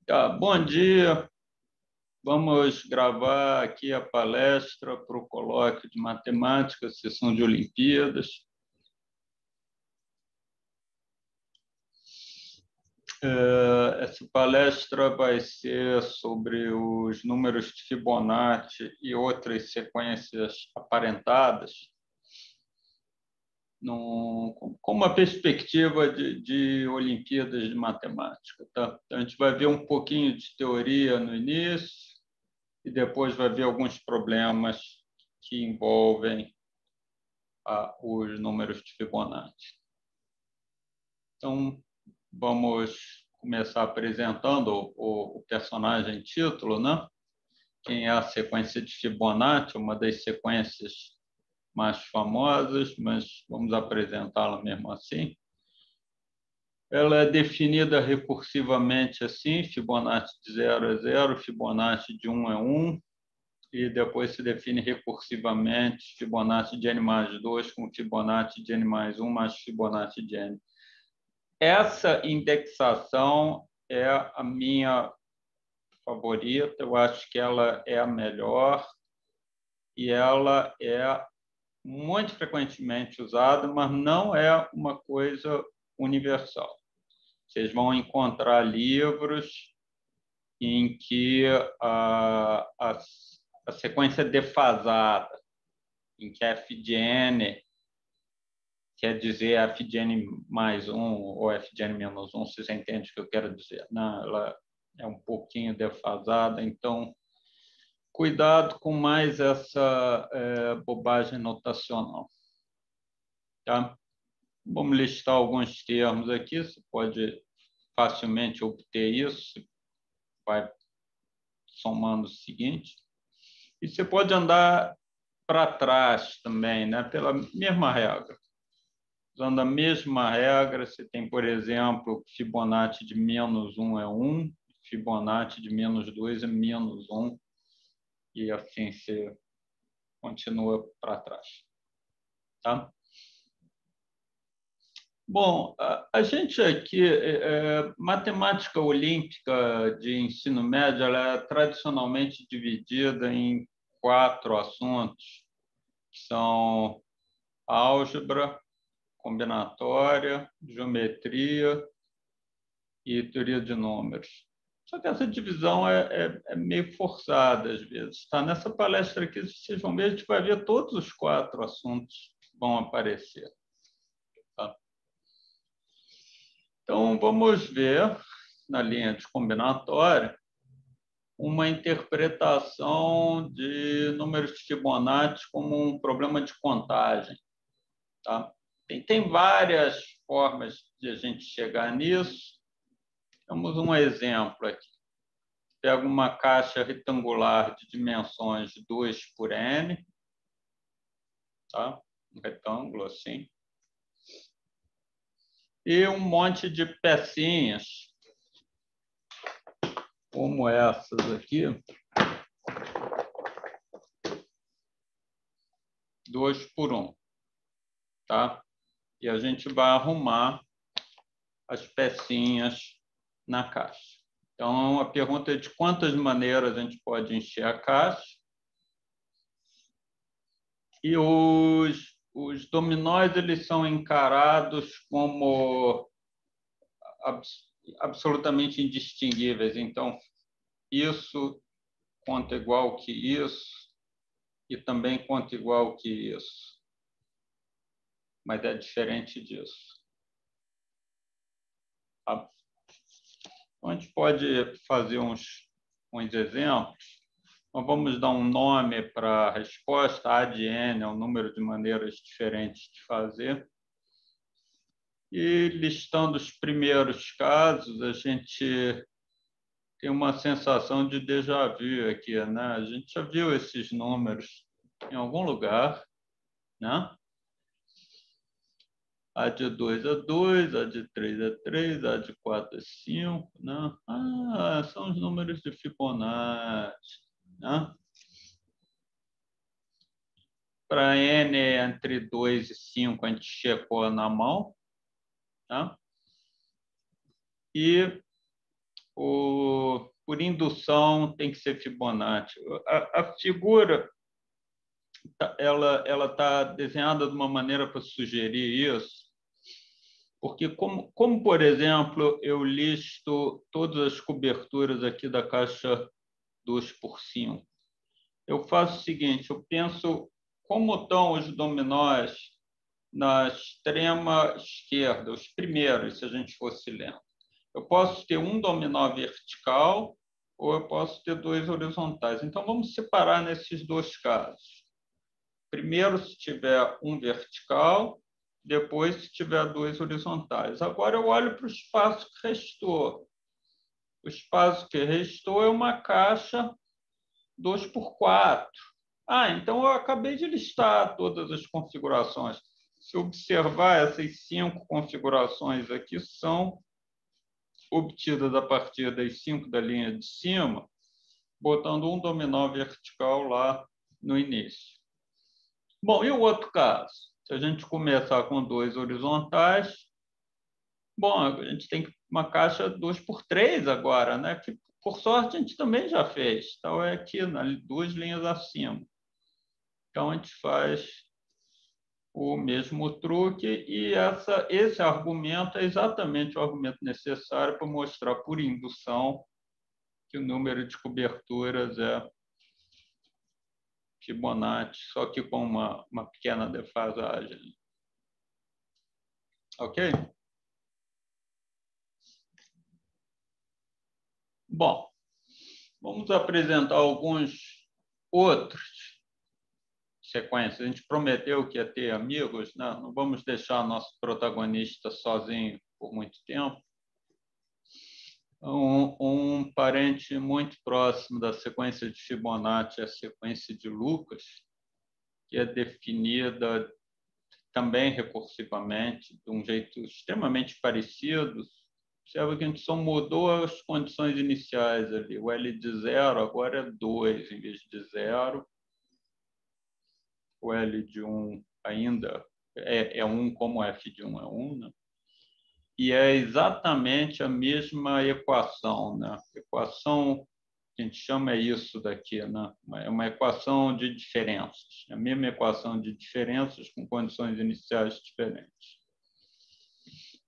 Bom dia, vamos gravar aqui a palestra para o colóquio de matemática, sessão de Olimpíadas. Essa palestra vai ser sobre os números de Fibonacci e outras sequências aparentadas, com uma perspectiva de Olimpíadas de Matemática. Tá? Então, a gente vai ver um pouquinho de teoria no início e depois vai ver alguns problemas que envolvem os números de Fibonacci. Então, vamos começar apresentando o personagem título, né? Quem é a sequência de Fibonacci, uma das sequências mais famosas, mas vamos apresentá-la mesmo assim. Ela é definida recursivamente assim: Fibonacci de 0 é 0, Fibonacci de 1 é 1, e depois se define recursivamente Fibonacci de n mais 2 com Fibonacci de n mais 1 mais Fibonacci de n. Essa indexação é a minha favorita, eu acho que ela é a melhor e ela é muito frequentemente usada, mas não é uma coisa universal. Vocês vão encontrar livros em que a sequência é defasada, em que f de n quer dizer f de n mais 1 ou f de n menos 1, se você entende o que eu quero dizer. Não, ela é um pouquinho defasada, então cuidado com mais essa bobagem notacional. Tá? Vamos listar alguns termos aqui, você pode facilmente obter isso, vai somando o seguinte. E você pode andar para trás também, né? Pela mesma regra. Usando a mesma regra, você tem, por exemplo, Fibonacci de menos 1 é 1, Fibonacci de menos 2 é menos 1, e assim você continua para trás. Tá? Bom, a gente aqui, matemática olímpica de ensino médio, ela é tradicionalmente dividida em 4 assuntos, que são álgebra, combinatória, geometria e teoria de números. Só que essa divisão é meio forçada às vezes. Tá? Nessa palestra aqui, vocês vão ver, a gente vai ver todos os 4 assuntos que vão aparecer. Tá? Então, vamos ver, na linha de combinatória, uma interpretação de números de Fibonacci como um problema de contagem. Tá? Tem várias formas de a gente chegar nisso. Temos um exemplo aqui. Pega uma caixa retangular de dimensões 2 por n, tá? Um retângulo assim, e um monte de pecinhas, como essas aqui, 2 por 1, tá? E a gente vai arrumar as pecinhas na caixa. Então, a pergunta é de quantas maneiras a gente pode encher a caixa. E os dominóis, eles são encarados como absolutamente indistinguíveis. Então, isso conta igual que isso e também conta igual que isso. Mas é diferente disso. Tá? Então, a gente pode fazer uns exemplos. Então, vamos dar um nome para a resposta. A de n é um número de maneiras diferentes de fazer. E listando os primeiros casos, a gente tem uma sensação de déjà vu aqui, né? A gente já viu esses números em algum lugar, né? A de 2 é 2, a de 3 é 3, a de 4 é 5, né? São os números de Fibonacci, né? Para n entre 2 e 5, a gente checou na mão, tá? E por indução tem que ser Fibonacci. A figura ela está desenhada de uma maneira para sugerir isso, porque como, por exemplo, eu listo todas as coberturas aqui da caixa 2x5. Eu faço o seguinte, eu penso como estão os dominós na extrema esquerda, os primeiros, se a gente fosse lendo. Eu posso ter um dominó vertical ou eu posso ter dois horizontais. Então, vamos separar nesses dois casos. Primeiro, se tiver um vertical, depois, se tiver dois horizontais. Agora, eu olho para o espaço que restou. O espaço que restou é uma caixa 2x4. Então eu acabei de listar todas as configurações. Se observar, essas 5 configurações aqui são obtidas a partir das 5 da linha de cima, botando um dominó vertical lá no início. Bom, e o outro caso? Se a gente começar com 2 horizontais, bom, a gente tem uma caixa 2x3 agora, né? Que, por sorte, a gente também já fez. Então, é aqui, nas 2 linhas acima. Então, a gente faz o mesmo truque e esse argumento é exatamente o argumento necessário para mostrar por indução que o número de coberturas é Fibonacci, só que com uma pequena defasagem. Ok? Bom, vamos apresentar alguns outros sequências. A gente prometeu que ia ter amigos, né? Não vamos deixar nosso protagonista sozinho por muito tempo. Um parente muito próximo da sequência de Fibonacci é a sequência de Lucas, que é definida também recursivamente, de um jeito extremamente parecido. Observa que a gente só mudou as condições iniciais ali. O L de 0 agora é 2 em vez de 0. O L de 1 ainda é 1 como F de 1 é 1, né? E é exatamente a mesma equação, né? A equação que a gente chama isso daqui, né? É uma equação de diferenças, a mesma equação de diferenças com condições iniciais diferentes.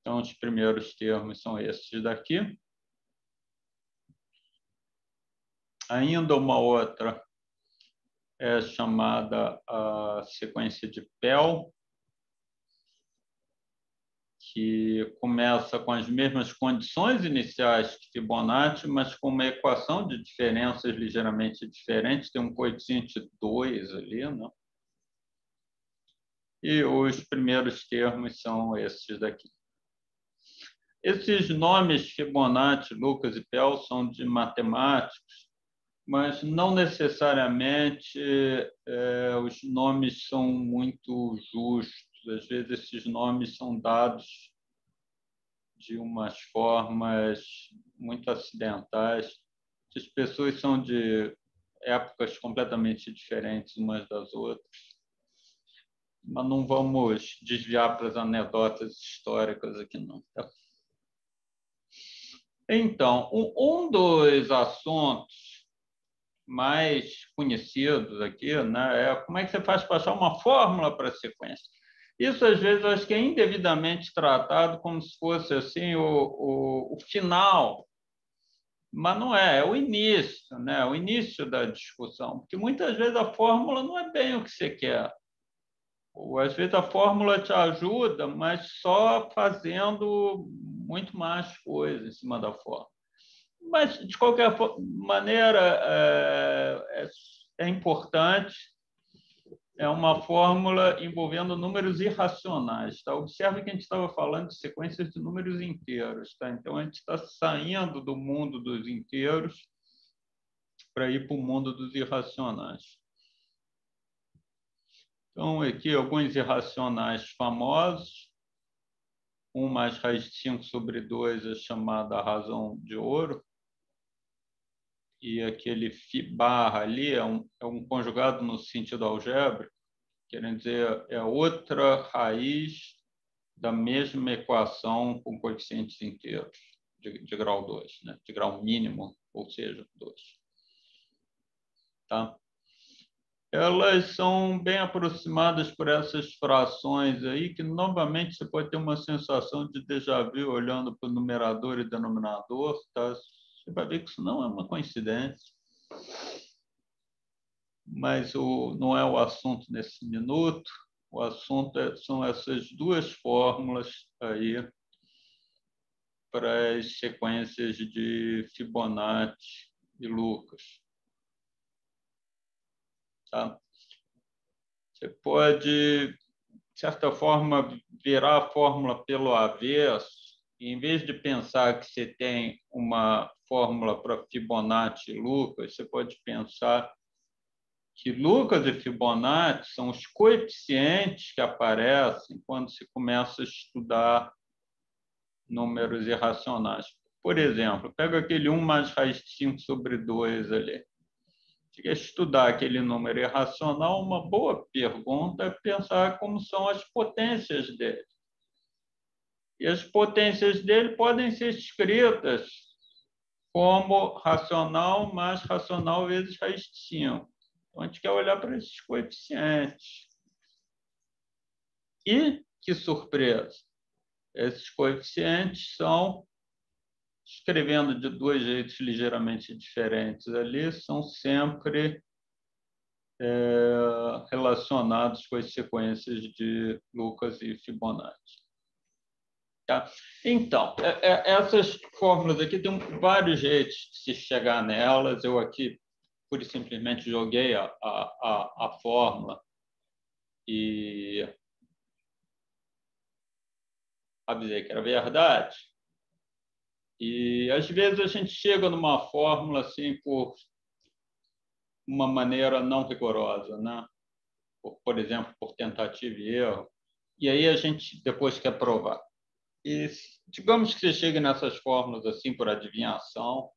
Então, os primeiros termos são esses daqui. Ainda uma outra é chamada a sequência de Pell, que começa com as mesmas condições iniciais que Fibonacci, mas com uma equação de diferenças ligeiramente diferente, tem um coeficiente 2 ali, né? E os primeiros termos são esses daqui. Esses nomes Fibonacci, Lucas e Pell são de matemáticos, mas não necessariamente os nomes são muito justos. Às vezes esses nomes são dados de umas formas muito acidentais. As pessoas são de épocas completamente diferentes umas das outras. Mas não vamos desviar para as anedotas históricas aqui, não. Tá? Então, um dos assuntos mais conhecidos aqui, né, é como é que você faz para achar uma fórmula para a sequência. Isso, às vezes, eu acho que é indevidamente tratado como se fosse assim, o final, mas não é o início, né? O início da discussão, porque muitas vezes a fórmula não é bem o que você quer. Ou, às vezes a fórmula te ajuda, mas só fazendo muito mais coisas em cima da fórmula. Mas, de qualquer maneira, é importante. É uma fórmula envolvendo números irracionais. Tá? Observe que a gente estava falando de sequências de números inteiros. Tá? Então, a gente está saindo do mundo dos inteiros para ir para o mundo dos irracionais. Então, aqui alguns irracionais famosos. 1 mais raiz de 5 sobre 2 é chamada a razão de ouro. E aquele φ barra ali é um conjugado no sentido algébrico, querendo dizer, é outra raiz da mesma equação com coeficientes inteiros, de grau 2, né? De grau mínimo, ou seja, 2. Tá? Elas são bem aproximadas por essas frações aí, que novamente você pode ter uma sensação de déjà vu olhando para o numerador e denominador. Tá? Você vai ver que isso não é uma coincidência. Mas não é o assunto nesse minuto. O assunto são essas duas fórmulas aí para as sequências de Fibonacci e Lucas. Tá? Você pode, de certa forma, virar a fórmula pelo avesso, e em vez de pensar que você tem uma fórmula para Fibonacci e Lucas, você pode pensar que Lucas e Fibonacci são os coeficientes que aparecem quando se começa a estudar números irracionais. Por exemplo, pega aquele 1 mais raiz de 5 sobre 2 ali. Se quer estudar aquele número irracional, uma boa pergunta é pensar como são as potências dele. E as potências dele podem ser escritas como racional mais racional vezes raiz de 5. Então, a gente quer olhar para esses coeficientes. E, que surpresa, esses coeficientes são, escrevendo de dois jeitos ligeiramente diferentes ali, são sempre relacionados com as sequências de Lucas e Fibonacci. Tá? Então, essas fórmulas aqui tem vários jeitos de se chegar nelas. Eu aqui, pura e simplesmente, joguei a fórmula e avisei que era verdade. E, às vezes, a gente chega numa fórmula assim por uma maneira não rigorosa, né? Por exemplo, por tentativa e erro. E aí a gente depois quer provar. E digamos que você chegue nessas fórmulas assim por adivinhação,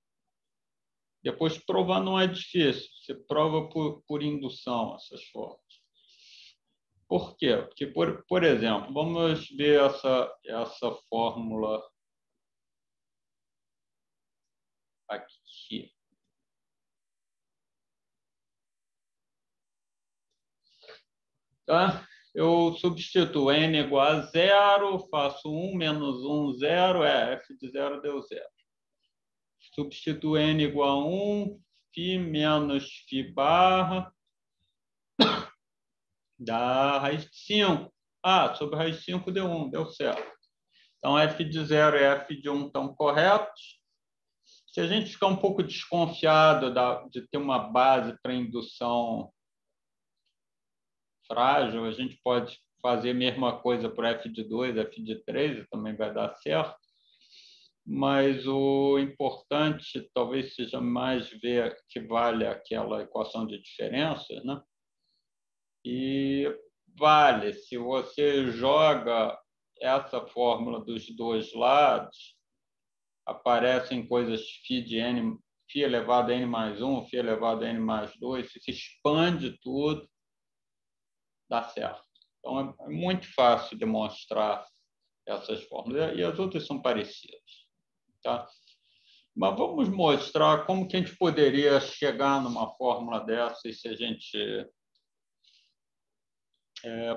depois provar não é difícil, você prova por indução essas fórmulas. Por quê? Porque, por exemplo, vamos ver essa fórmula aqui. Tá? Eu substituo n igual a 0, faço 1 menos 1, 0, f de 0 deu 0. Substituo n igual a 1, φ menos φ barra, dá raiz de 5. Sobre raiz de 5 deu 1, deu certo. Então, f de 0 e f de 1 estão corretos. Se a gente ficar um pouco desconfiado de ter uma base para indução frágil, a gente pode fazer a mesma coisa para f de 2, f de 3, também vai dar certo. Mas o importante talvez seja mais ver que vale aquela equação de diferença, né? E vale, se você joga essa fórmula dos dois lados, aparecem coisas φ de n, φ elevado a n mais 1, φ elevado a n mais 2, se expande tudo, dá certo. Então, é muito fácil demonstrar essas fórmulas. E as outras são parecidas. Tá? Mas vamos mostrar como que a gente poderia chegar numa fórmula dessa se a gente,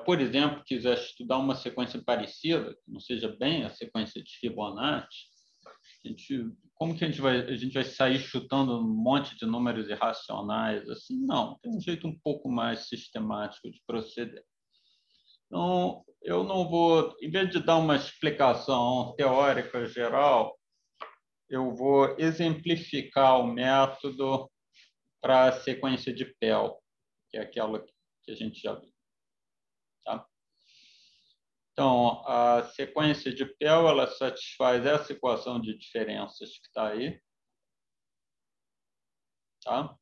por exemplo, quiser estudar uma sequência parecida, que não seja bem a sequência de Fibonacci. Como que a gente vai sair chutando um monte de números irracionais? Assim, não, tem um jeito um pouco mais sistemático de proceder. Então, eu não vou, em vez de dar uma explicação teórica geral, eu vou exemplificar o método para a sequência de Pell, que é aquela que a gente já viu. Tá? Então, a sequência de Pell ela satisfaz essa equação de diferenças que está aí. Tá?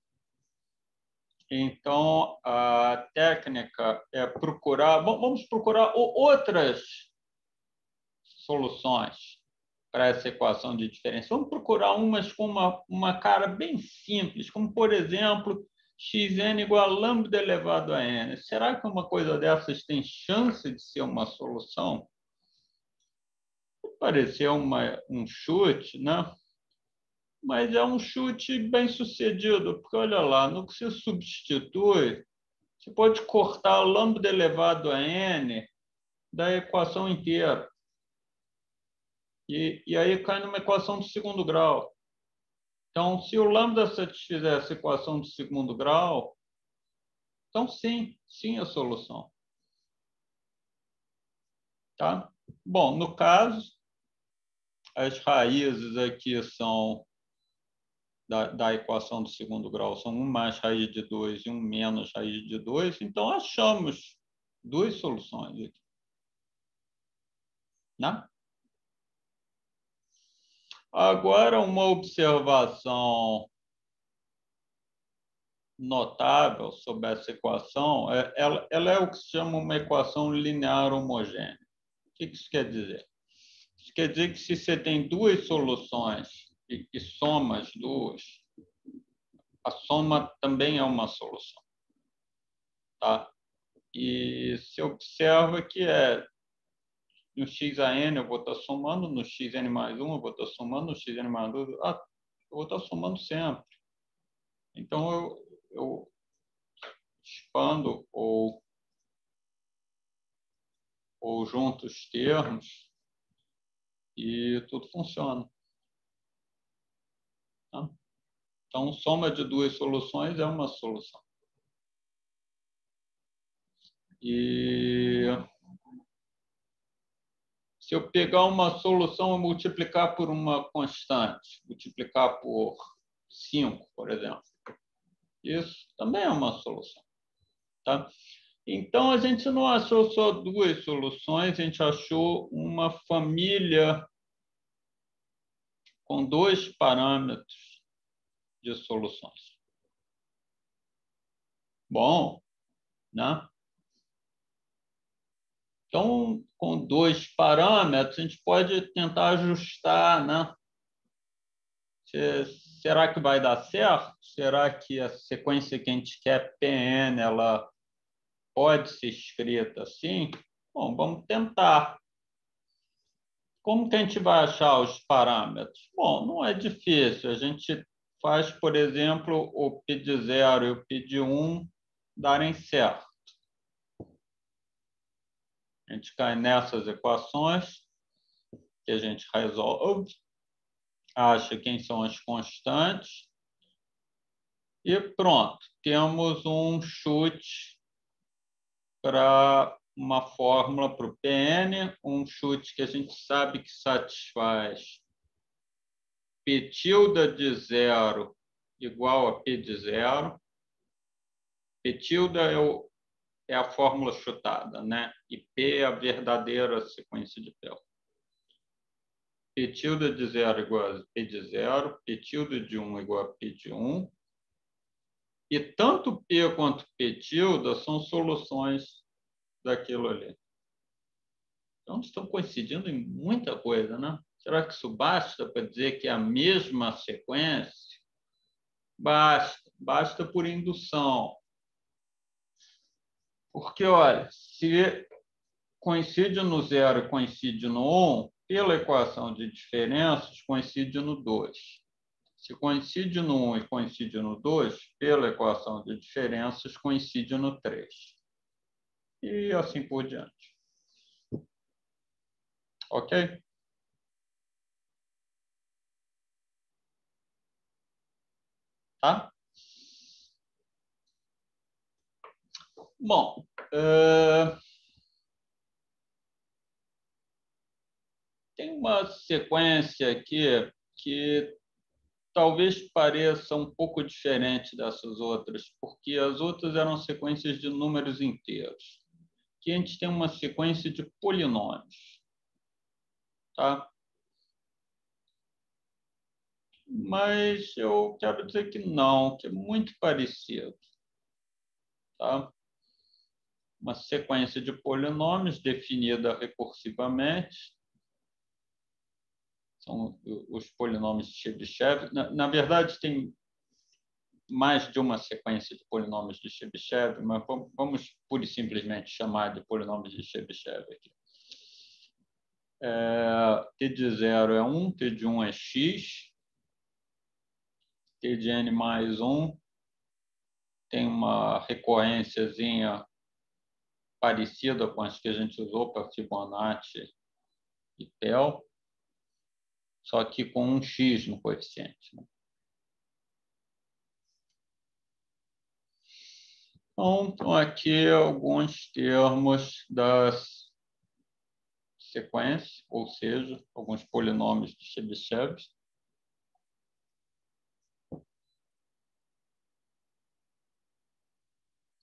Então, a técnica é procurar... Vamos procurar outras soluções para essa equação de diferença. Vamos procurar umas com uma cara bem simples, como, por exemplo, xn igual a lambda elevado a n. Será que uma coisa dessas tem chance de ser uma solução? parecer um chute, né? Mas é um chute bem sucedido, porque olha lá, no que se substitui, você pode cortar lambda elevado a n da equação inteira. E aí cai numa equação de segundo grau. Então, se o lambda satisfizer essa equação de segundo grau, então sim a solução. Tá? Bom, no caso, as raízes aqui são da equação do segundo grau, são 1 mais raiz de 2 e 1 menos raiz de 2, então achamos duas soluções aqui. Né? Agora, uma observação notável sobre essa equação, ela é o que se chama uma equação linear homogênea. O que isso quer dizer? Isso quer dizer que se você tem duas soluções e soma as duas, a soma também é uma solução. Tá? E se observa que no xn eu vou estar somando, no xn mais 1 eu vou estar somando, no xn mais 2 eu vou estar somando sempre. Então, eu expando ou junto os termos e tudo funciona. Tá? Então, soma de duas soluções é uma solução. E se eu pegar uma solução e multiplicar por uma constante, multiplicar por 5, por exemplo, isso também é uma solução. Tá? Então, a gente não achou só duas soluções, a gente achou uma família com dois parâmetros de soluções. Bom, né? Então, com dois parâmetros, a gente pode tentar ajustar, né? Será que vai dar certo? Será que a sequência que a gente quer, Pn, ela pode ser escrita assim? Bom, vamos tentar. Como que a gente vai achar os parâmetros? Bom, não é difícil. A gente faz, por exemplo, o π de 0 e o π de 1 darem certo. A gente cai nessas equações que a gente resolve, acha quem são as constantes e pronto. Temos um chute para uma fórmula para o Pn, um chute que a gente sabe que satisfaz P tilde de 0 igual a P de 0. P tilde é a fórmula chutada, né? E P é a verdadeira sequência de Pell. P tilde de 0 igual a P de 0, P tilde de 1 igual a P de 1. E tanto P quanto P tilde são soluções daquilo ali. Então, estão coincidindo em muita coisa, né? Será que isso basta para dizer que é a mesma sequência? Basta por indução. Porque, olha, se coincide no 0 e coincide no 1, pela equação de diferenças, coincide no 2. Se coincide no 1 e coincide no 2, pela equação de diferenças, coincide no 3. E assim por diante. Ok? Tá? Bom, tem uma sequência aqui que talvez pareça um pouco diferente dessas outras, porque as outras eram sequências de números inteiros. Aqui a gente tem uma sequência de polinômios. Tá? Mas eu quero dizer que não, que é muito parecido. Tá? Uma sequência de polinômios definida recursivamente. São os polinômios de Chebyshev. Na verdade, tem mais de uma sequência de polinômios de Chebyshev, mas vamos pura e simplesmente chamar de polinômios de Chebyshev aqui. T de 0 é 1, T de 1 é x, T de n mais 1 tem uma recorrênciazinha parecida com as que a gente usou para Fibonacci e Pell, só que com um x no coeficiente, né? Então, aqui alguns termos das sequências, ou seja, alguns polinômios de Chebyshev.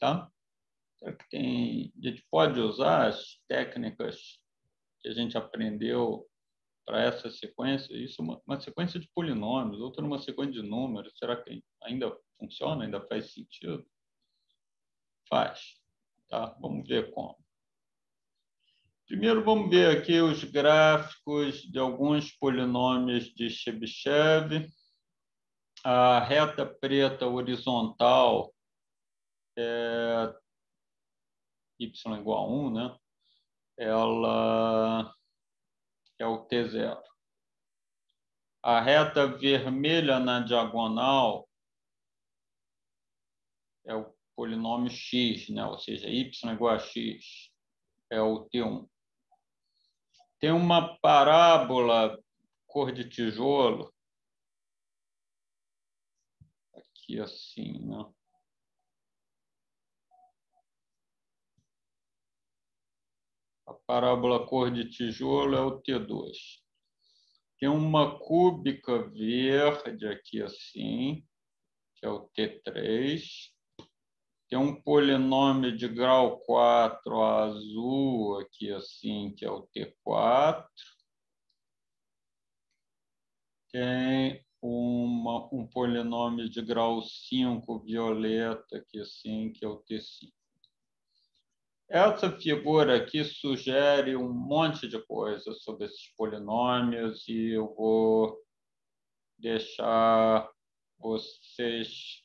Tá? A gente pode usar as técnicas que a gente aprendeu para essa sequência, isso é uma sequência de polinômios, outra uma sequência de números. Será que ainda funciona? Ainda faz sentido? Faz. Tá? Vamos ver como. Primeiro, vamos ver aqui os gráficos de alguns polinômios de Chebyshev. A reta preta horizontal é y igual a 1, né? Ela é o T0. A reta vermelha na diagonal é o polinômio x, né? Ou seja, y igual a x, é o T1. Tem uma parábola cor de tijolo, aqui assim, né? A parábola cor de tijolo é o T2. Tem uma cúbica verde aqui assim, que é o T3. Tem um polinômio de grau 4 azul aqui assim, que é o T4. Tem um polinômio de grau 5 violeta aqui assim, que é o T5. Essa figura aqui sugere um monte de coisas sobre esses polinômios e eu vou deixar vocês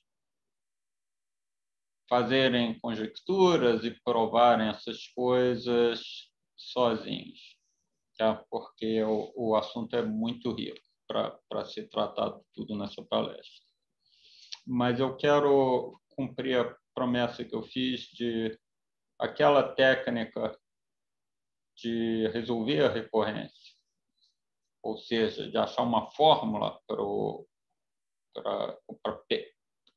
fazerem conjecturas e provarem essas coisas sozinhos, tá? Porque o assunto é muito rico para ser tratado tudo nessa palestra. Mas eu quero cumprir a promessa que eu fiz de aquela técnica de resolver a recorrência, ou seja, de achar uma fórmula para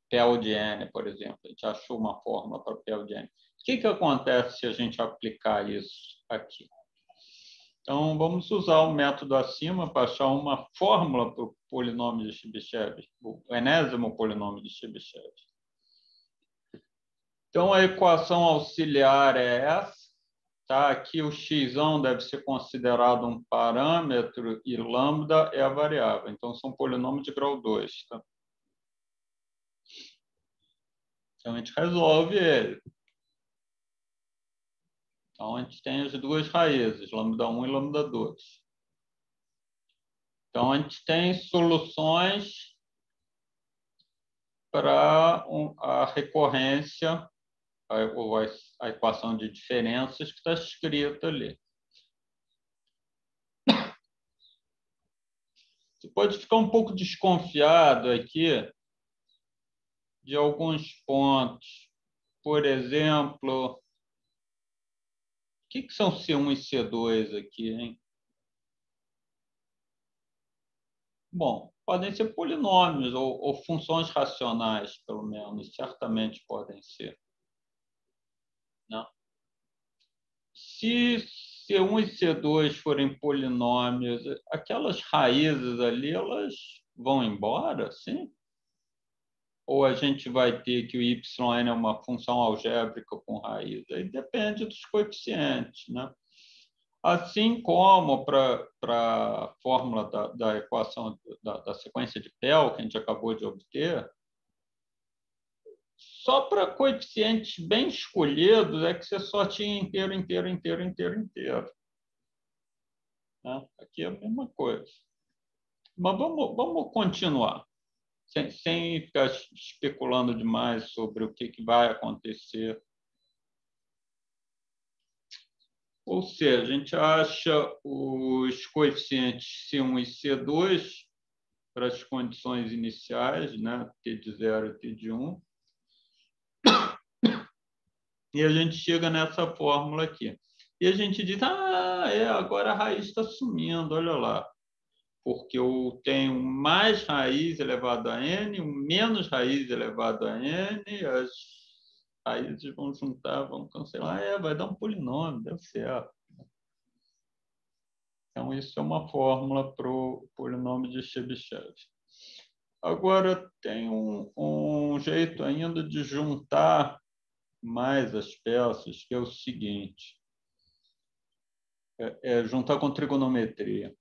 PL de N, por exemplo. A gente achou uma fórmula para PL de N. O que acontece se a gente aplicar isso aqui? Então, vamos usar o método acima para achar uma fórmula para o polinômio de Chebyshev, o enésimo polinômio de Chebyshev. Então, a equação auxiliar é essa. Tá? Aqui o x deve ser considerado um parâmetro e lambda é a variável. Então, são polinômios de grau 2. Tá? Então, a gente resolve ele. Então, a gente tem as duas raízes, lambda 1 e lambda 2. Então, a gente tem soluções para a recorrência, ou a equação de diferenças que está escrita ali. Você pode ficar um pouco desconfiado aqui de alguns pontos. Por exemplo, o que são C1 e C2 aqui, hein? Bom, podem ser polinômios ou funções racionais, pelo menos, certamente podem ser. Não? Se C1 e C2 forem polinômios, aquelas raízes ali, elas vão embora, sim? Ou a gente vai ter que o yn é uma função algébrica com raiz? Aí depende dos coeficientes, né? Assim como para a fórmula da equação da sequência de Pell, que a gente acabou de obter, só para coeficientes bem escolhidos é que você só tinha inteiro, inteiro, inteiro, inteiro, inteiro. Né? Aqui é a mesma coisa. Mas vamos continuar, sem ficar especulando demais sobre o que vai acontecer. Ou seja, a gente acha os coeficientes C1 e C2 para as condições iniciais, né? T de 0 e T de 1. E a gente chega nessa fórmula aqui. E a gente diz, agora a raiz está sumindo, olha lá. Porque eu tenho mais raiz elevado a n, um menos raiz elevado a n, as raízes vão juntar, vão cancelar, vai dar um polinômio, deu certo. Então, isso é uma fórmula para o polinômio de Chebyshev. Agora, tem um jeito ainda de juntar mais as peças, que é o seguinte, juntar com trigonometria.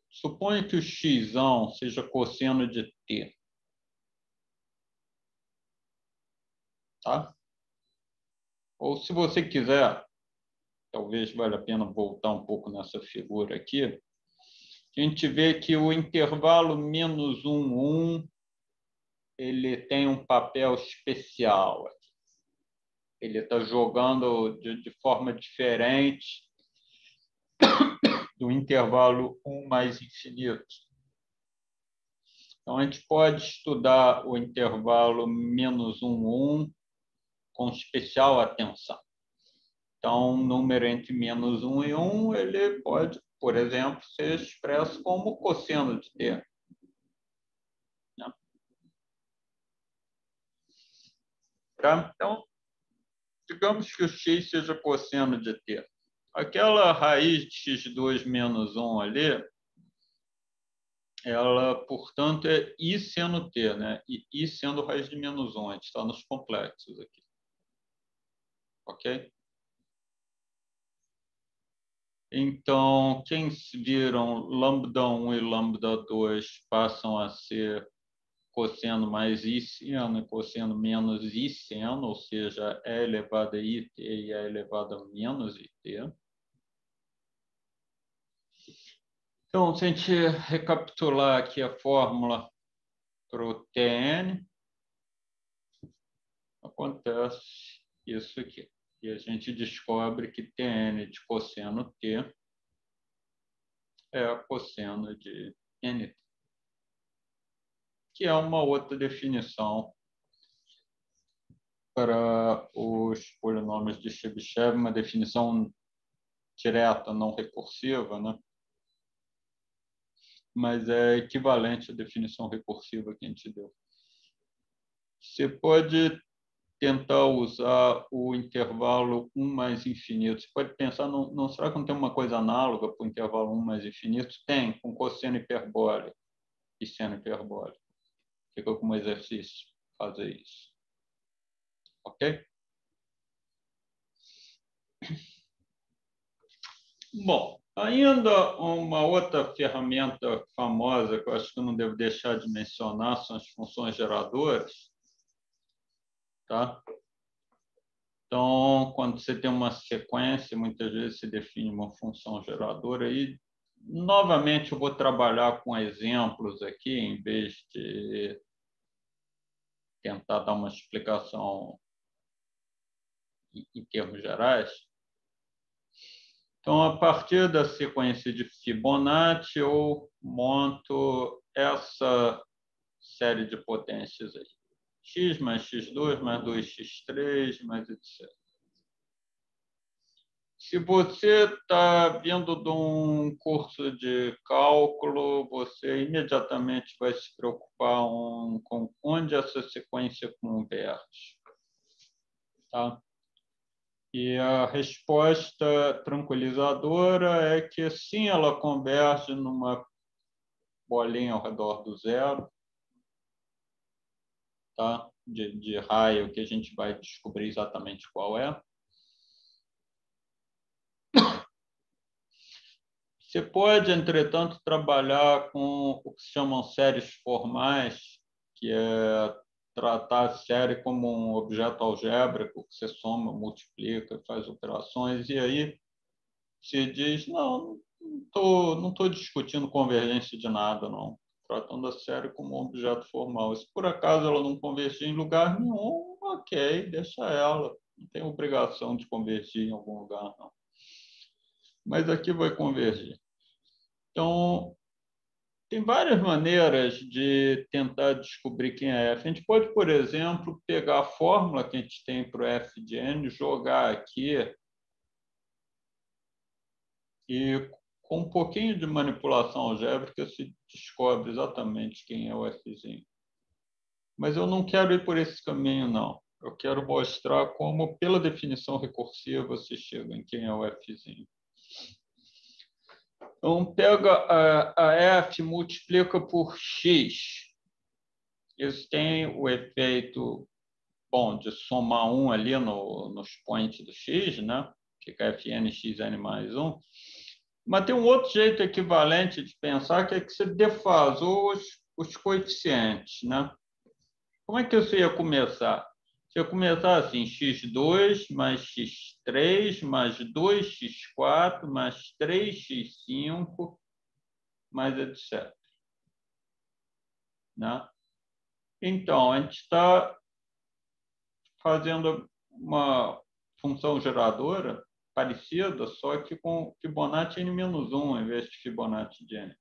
Suponha que o x seja cosseno de t. Tá? Ou, se você quiser, talvez valha a pena voltar um pouco nessa figura aqui, a gente vê que o intervalo menos 1, 1, ele tem um papel especial aqui. Ele está jogando de forma diferente do intervalo 1 mais infinito. Então, a gente pode estudar o intervalo menos 1, 1 com especial atenção. Então, um número entre menos 1 e 1, ele pode, por exemplo, ser expresso como cosseno de t. Tá? Então, digamos que o x seja cosseno de t. Aquela raiz de x2 menos 1 ali, ela, portanto, é i seno t, né? E i sendo raiz de menos 1, a gente está nos complexos aqui. Ok? Então, quem viram lambda1 e lambda2 passam a ser cosseno mais i seno e cosseno menos i seno, ou seja, e elevado a it e e elevado a menos it. Então, se a gente recapitular aqui a fórmula para o Tn, acontece isso aqui. E a gente descobre que Tn de cosseno t é cosseno de nt, que é uma outra definição para os polinômios de Chebyshev, uma definição direta, não recursiva, né? Mas é equivalente à definição recursiva que a gente deu. Você pode tentar usar o intervalo 1 mais infinito. Você pode pensar, não será que não tem uma coisa análoga para o intervalo 1 mais infinito? Tem, com cosseno hiperbólico e seno hiperbólico. Fica como exercício fazer isso. Ok? Bom, ainda uma outra ferramenta famosa que eu acho que eu não devo deixar de mencionar são as funções geradoras. Tá? Então, quando você tem uma sequência, muitas vezes se define uma função geradora. E, novamente, eu vou trabalhar com exemplos aqui, em vez de tentar dar uma explicação em termos gerais. Então, a partir da sequência de Fibonacci, eu monto essa série de potências aí. X mais x2 mais 2x3 mais etc. Se você está vindo de um curso de cálculo, você imediatamente vai se preocupar com onde essa sequência converge. Tá? E a resposta tranquilizadora é que sim, ela converge numa bolinha ao redor do zero, tá? de raio, que a gente vai descobrir exatamente qual é. Você pode, entretanto, trabalhar com o que se chamam séries formais, que é tratar a série como um objeto algébrico que você soma, multiplica, faz operações, e aí você diz, não estou discutindo convergência de nada, não. Tratando a série como um objeto formal. Se por acaso ela não convergir em lugar nenhum, ok, deixa ela. Não tem obrigação de convergir em algum lugar, não. mas aqui vai convergir. Então, tem várias maneiras de tentar descobrir quem é F. A gente pode, por exemplo, pegar a fórmula que a gente tem para o F de N, jogar aqui e, com um pouquinho de manipulação algébrica, se descobre exatamente quem é o Fzinho. Mas eu não quero ir por esse caminho, não. Eu quero mostrar como, pela definição recursiva, você chega em quem é o Fzinho. Então, pega a F, multiplica por X. Isso tem o efeito, bom, de somar 1 ali nos points do X, né? Fica Fn xn mais 1. Mas tem um outro jeito equivalente de pensar, que é que você defasou os coeficientes, né? Como é que isso ia começar? Você ia começar assim, x2 mais x3 mais 2x4 mais 3x5 mais etc. Né? Então, a gente está fazendo uma função geradora parecida, só que com Fibonacci n-1 ao invés de Fibonacci de n.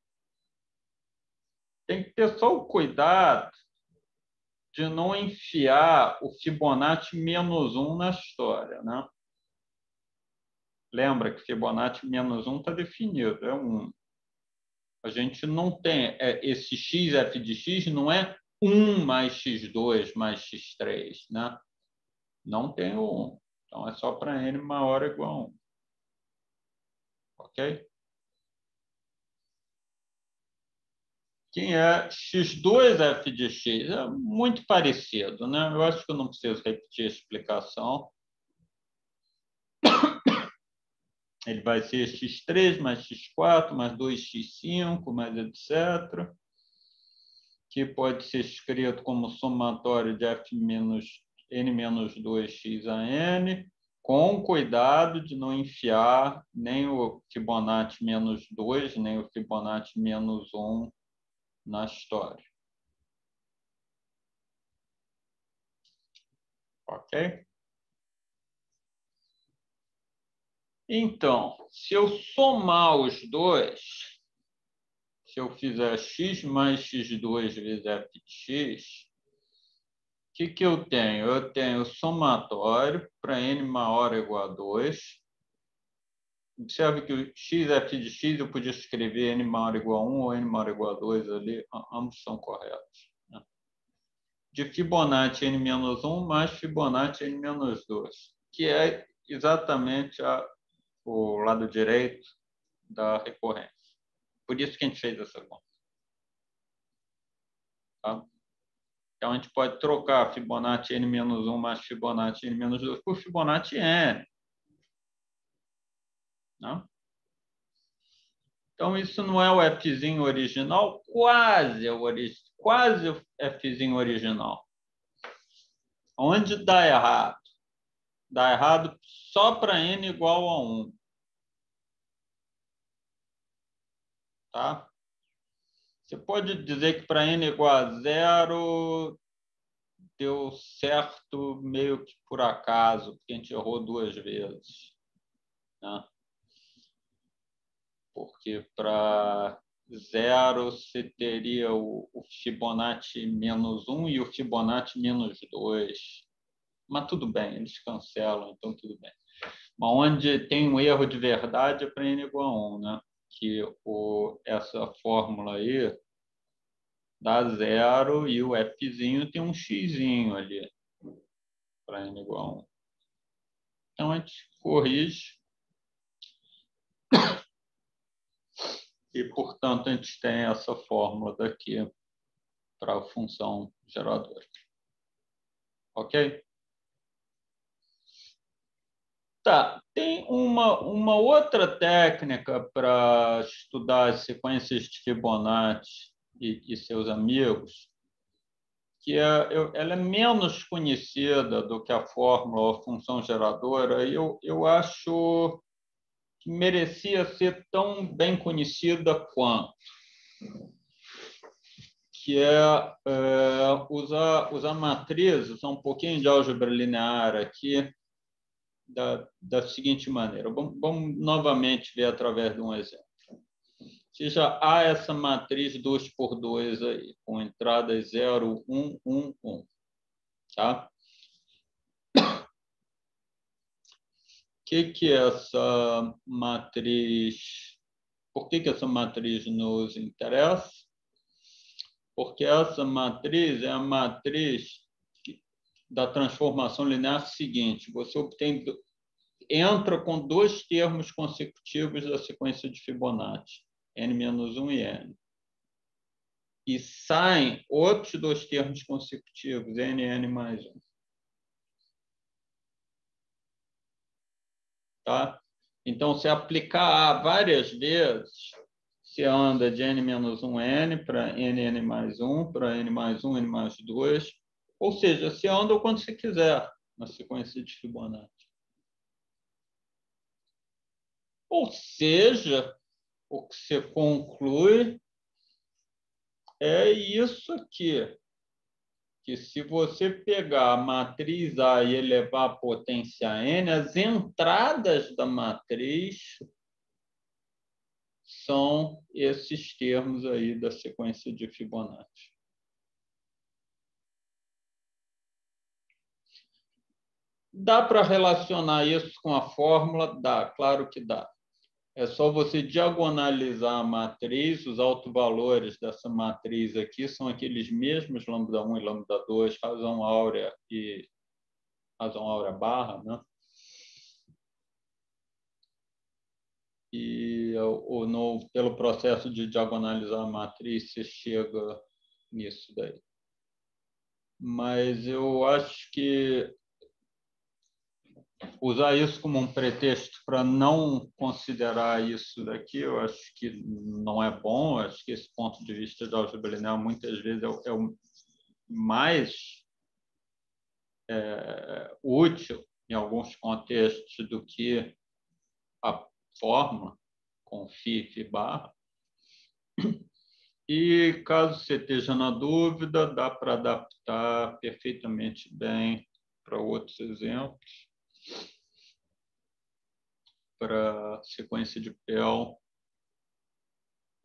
Tem que ter só o cuidado de não enfiar o Fibonacci menos 1 na história, né? Lembra que Fibonacci menos 1 está definido, é 1. A gente não tem esse x, f de x, não é 1 mais x2 mais x3, né? Não tem o 1. Então, é só para n maior ou igual a 1. Ok? Quem é x2f de x? É muito parecido, né? Eu acho que eu não preciso repetir a explicação. Ele vai ser x3 mais x4 mais 2x5 mais etc. Que pode ser escrito como somatório de f menos n menos 2x a n, com cuidado de não enfiar nem o Fibonacci menos 2, nem o Fibonacci menos 1 na história. Ok? Então, se eu somar os dois, se eu fizer x mais x2 vezes f de x, o que eu tenho? Eu tenho somatório para n maior ou igual a 2. Observe que o x, f de x, eu podia escrever n maior ou igual a 1 ou n maior ou igual a 2 ali, ambos são corretos. Né? De Fibonacci n-1 mais Fibonacci n-2, que é exatamente o lado direito da recorrência. Por isso que a gente fez essa conta. Tá? Então, a gente pode trocar Fibonacci n-1 mais Fibonacci n-2 por Fibonacci n. Né? Então, isso não é o Fzinho original? Quase quase o Fzinho original. Onde dá errado? Dá errado só para n igual a 1. Tá? Você pode dizer que para n igual a 0 deu certo meio que por acaso, porque a gente errou 2 vezes. Né? Porque para 0 você teria o Fibonacci menos 1 e o Fibonacci menos 2. Mas tudo bem, eles cancelam, então tudo bem. Mas onde tem um erro de verdade é para n igual a 1, né? Que essa fórmula aí dá 0 e o Fzinho tem um xzinho ali para n igual a 1. Então a gente corrige e, portanto, a gente tem essa fórmula daqui para a função geradora. Ok? Tá, tem uma outra técnica para estudar as sequências de Fibonacci e seus amigos, que ela é menos conhecida do que a fórmula ou a função geradora, e eu acho que merecia ser tão bem conhecida quanto, que usar matrizes, um pouquinho de álgebra linear aqui, da seguinte maneira. Vamos novamente ver através de um exemplo. Se já há essa matriz 2 por 2 aí, com entradas 0, 1, 1, 1. Tá? O que é essa matriz? Por que essa matriz nos interessa? Porque essa matriz é a matriz da transformação linear seguinte. Você entra com dois termos consecutivos da sequência de Fibonacci, n-1 e n. E saem outros dois termos consecutivos, n, n mais 1. Tá? Então, se aplicar A várias vezes, você anda de n-1n para n mais 1, para n mais 1, n mais 2. Ou seja, você anda quando você quiser na sequência de Fibonacci. Ou seja, o que você conclui é isso aqui, que se você pegar a matriz A e elevar a potência n, as entradas da matriz são esses termos aí da sequência de Fibonacci. Dá para relacionar isso com a fórmula? Dá, claro que dá. É só você diagonalizar a matriz, os autovalores dessa matriz aqui são aqueles mesmos lambda1 e lambda2, razão áurea e razão áurea barra, né? E pelo processo de diagonalizar a matriz, você chega nisso daí. Mas eu acho que usar isso como um pretexto para não considerar isso daqui, eu acho que não é bom. Eu acho que esse ponto de vista da álgebra linear muitas vezes é o mais útil em alguns contextos do que a fórmula com φ e barra. E caso você esteja na dúvida, dá para adaptar perfeitamente bem para outros exemplos. Para sequência de Pell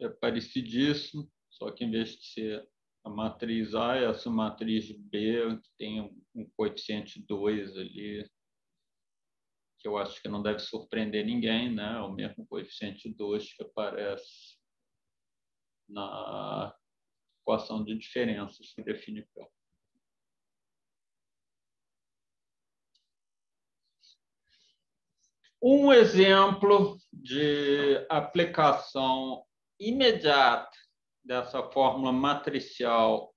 é parecidíssimo, só que em vez de ser a matriz A, é essa matriz B, que tem um coeficiente 2 ali, que eu acho que não deve surpreender ninguém, né? É o mesmo coeficiente 2 que aparece na equação de diferenças que define Pell. Um exemplo de aplicação imediata dessa fórmula matricial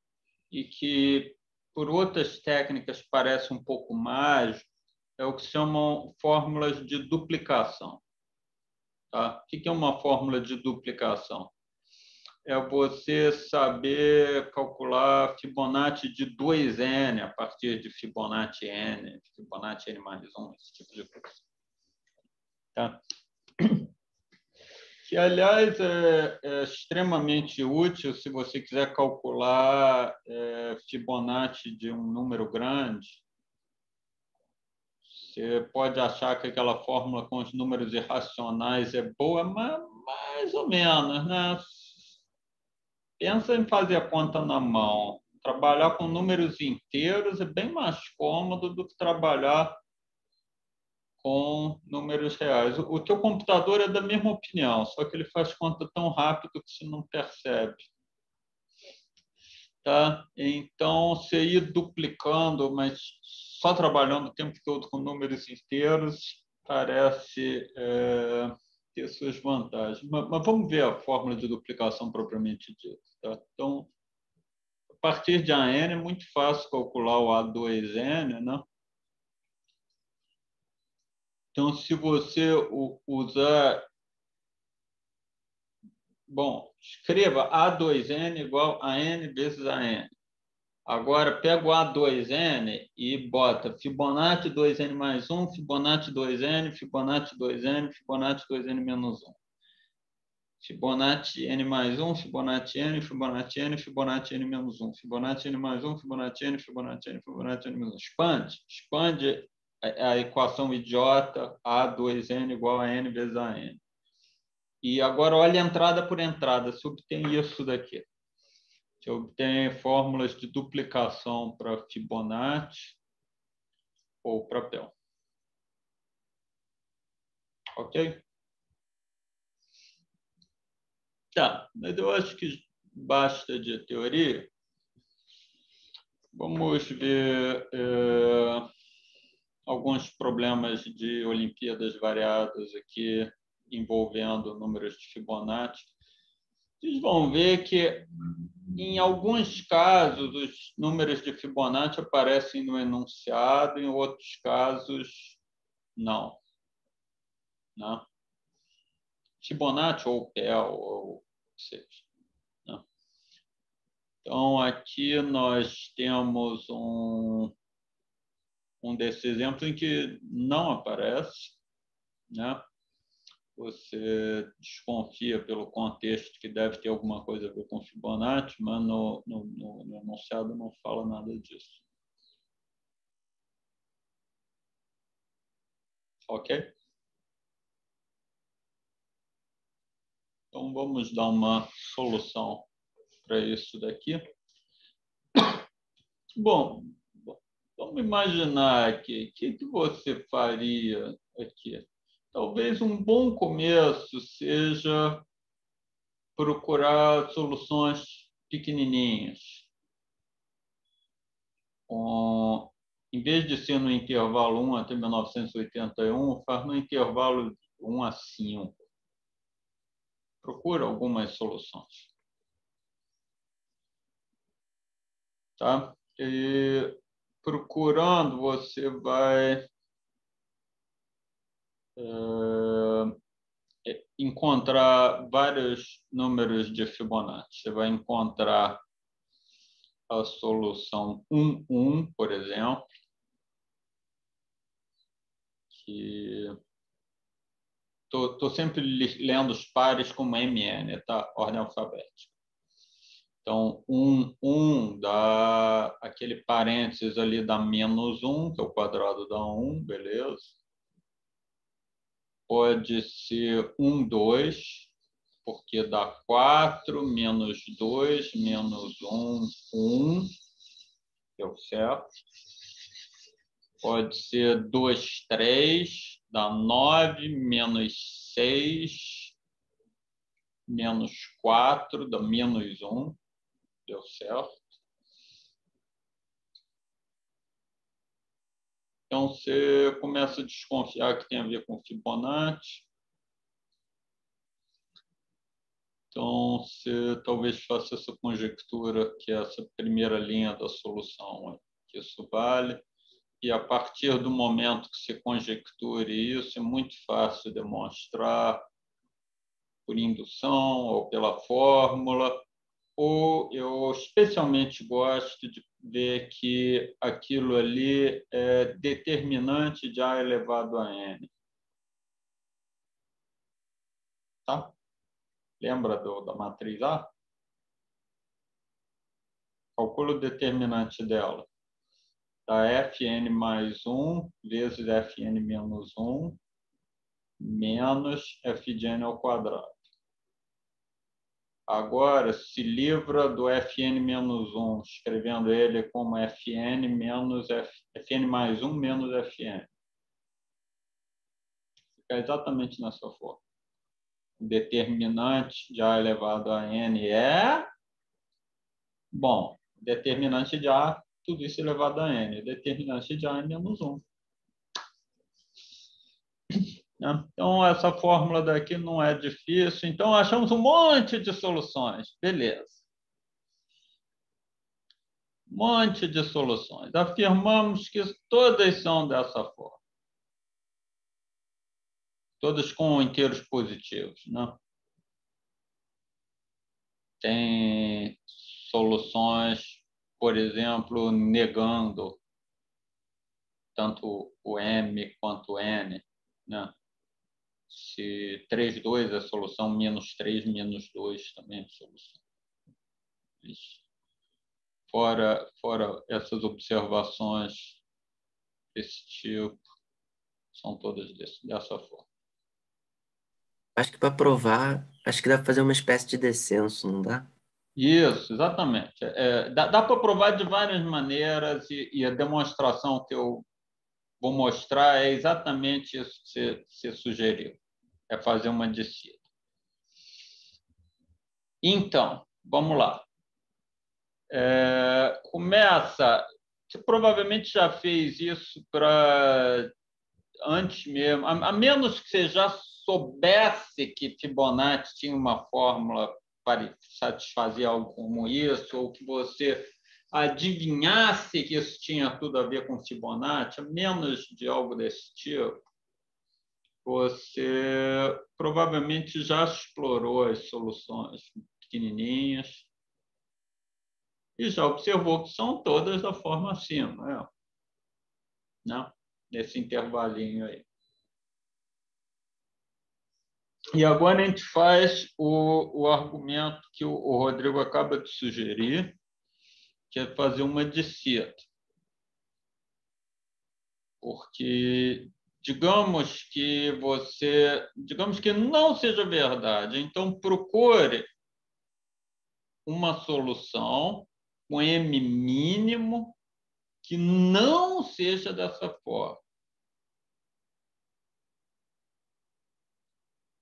e que, por outras técnicas, parece um pouco mágico, é o que se chamam fórmulas de duplicação. Tá? O que é uma fórmula de duplicação? É você saber calcular Fibonacci de 2n a partir de Fibonacci n, Fibonacci n mais 1, esse tipo de coisa. Tá? Que, aliás, é extremamente útil se você quiser calcular Fibonacci de um número grande. Você pode achar que aquela fórmula com os números irracionais é boa, mas mais ou menos, né? Pensa em fazer a conta na mão. Trabalhar com números inteiros é bem mais cômodo do que trabalhar com números reais. O teu computador é da mesma opinião, só que ele faz conta tão rápido que você não percebe. Tá? Então, você ir duplicando, mas só trabalhando o tempo todo com números inteiros, parece ter suas vantagens. Mas vamos ver a fórmula de duplicação propriamente dita. Tá? Então, a partir de AN é muito fácil calcular o A2N, né? Então, se você usar... Bom, escreva A2N igual a N vezes AN. Agora, pega o A2N e bota Fibonacci 2N mais 1, Fibonacci 2N, Fibonacci 2N, Fibonacci 2N menos 1. Fibonacci N mais 1, Fibonacci N, Fibonacci N, Fibonacci N menos 1. Fibonacci N mais 1, Fibonacci N, Fibonacci N, Fibonacci N menos 1. Expande a equação idiota A2n igual a n vezes a n. E agora olha entrada por entrada, se obtém isso daqui. Se obtém fórmulas de duplicação para Fibonacci ou para Pell. Ok? Tá, mas eu acho que basta de teoria. Vamos ver alguns problemas de Olimpíadas variadas aqui envolvendo números de Fibonacci. Vocês vão ver que, em alguns casos, os números de Fibonacci aparecem no enunciado, em outros casos, não. Né? Fibonacci ou Pell, ou seja. Né? Então, aqui nós temos um desses exemplos em que não aparece, né? Você desconfia pelo contexto que deve ter alguma coisa a ver com Fibonacci, mas no enunciado não fala nada disso. Ok? Então, vamos dar uma solução para isso daqui. Bom, vamos imaginar aqui, o que você faria aqui? Talvez um bom começo seja procurar soluções pequenininhas. Em vez de ser no intervalo 1 até 1981, faz no intervalo 1 a 5. Procura algumas soluções. Tá? E procurando, você vai encontrar vários números de Fibonacci. Você vai encontrar a solução 1, 1, por exemplo, que estou sempre lendo os pares como MN, tá? Ordem alfabética. Então, 1, 1 dá aquele parênteses ali dá menos 1, que é o quadrado da 1, beleza? Pode ser 1, 2, porque dá 4, menos 2, menos 1, 1, deu certo. Pode ser 2, 3, dá 9, menos 6, menos 4, dá menos 1, deu certo. Então, você começa a desconfiar que tem a ver com Fibonacci. Então, você talvez faça essa conjectura que essa primeira linha da solução, que isso vale. E a partir do momento que você conjecture isso, é muito fácil demonstrar por indução ou pela fórmula. Ou eu especialmente gosto de ver que aquilo ali é determinante de A elevado a N. Tá? Lembra da matriz A? Calcula o determinante dela. Da Fn mais 1 vezes Fn menos 1 menos f de n ao quadrado. Agora, se livra do Fn menos 1, escrevendo ele como Fn menos Fn mais 1 menos Fn. Fica exatamente nessa forma. O determinante de A elevado a n é... Bom, determinante de A, tudo isso elevado a n. O determinante de A é menos 1. Então, essa fórmula daqui não é difícil. Então, achamos um monte de soluções. Beleza. Um monte de soluções. Afirmamos que todas são dessa forma. Todas com inteiros positivos. Né? Tem soluções, por exemplo, negando tanto o M quanto o N. Né? Se 3, 2 é a solução, menos 3, menos 2 também é solução. Fora essas observações desse tipo. São todas dessa forma. Acho que para provar, acho que dá para fazer uma espécie de descenso, não dá? Isso, exatamente. Dá para provar de várias maneiras e a demonstração que eu vou mostrar é exatamente isso que você sugeriu, é fazer uma descida. Então, vamos lá. Começa. Você provavelmente já fez isso para antes mesmo, a menos que você já soubesse que Fibonacci tinha uma fórmula para satisfazer algo como isso, ou que você adivinhasse que isso tinha tudo a ver com Fibonacci, a menos de algo desse tipo, você provavelmente já explorou as soluções pequenininhas e já observou que são todas da forma acima, né? Nesse intervalinho aí. E agora a gente faz o argumento que o Rodrigo acaba de sugerir, que é fazer uma descida. Porque digamos que não seja verdade, então procure uma solução com M mínimo que não seja dessa forma.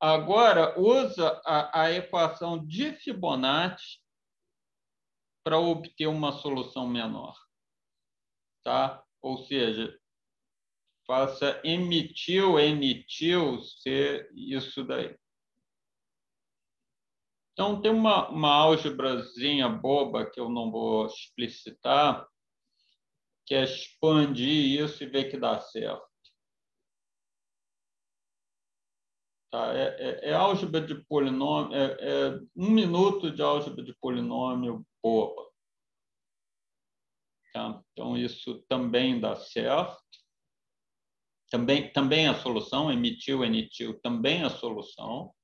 Agora, usa a equação de Fibonacci para obter uma solução menor. Tá? Ou seja, faça emitiu ser isso daí. Então, tem uma álgebrazinha boba que eu não vou explicitar, que é expandir isso e ver que dá certo. Tá? É álgebra de polinômio, é 1 minuto de álgebra de polinômio boba. Tá? Então, isso também dá certo. Também a solução, emitiu, também a solução.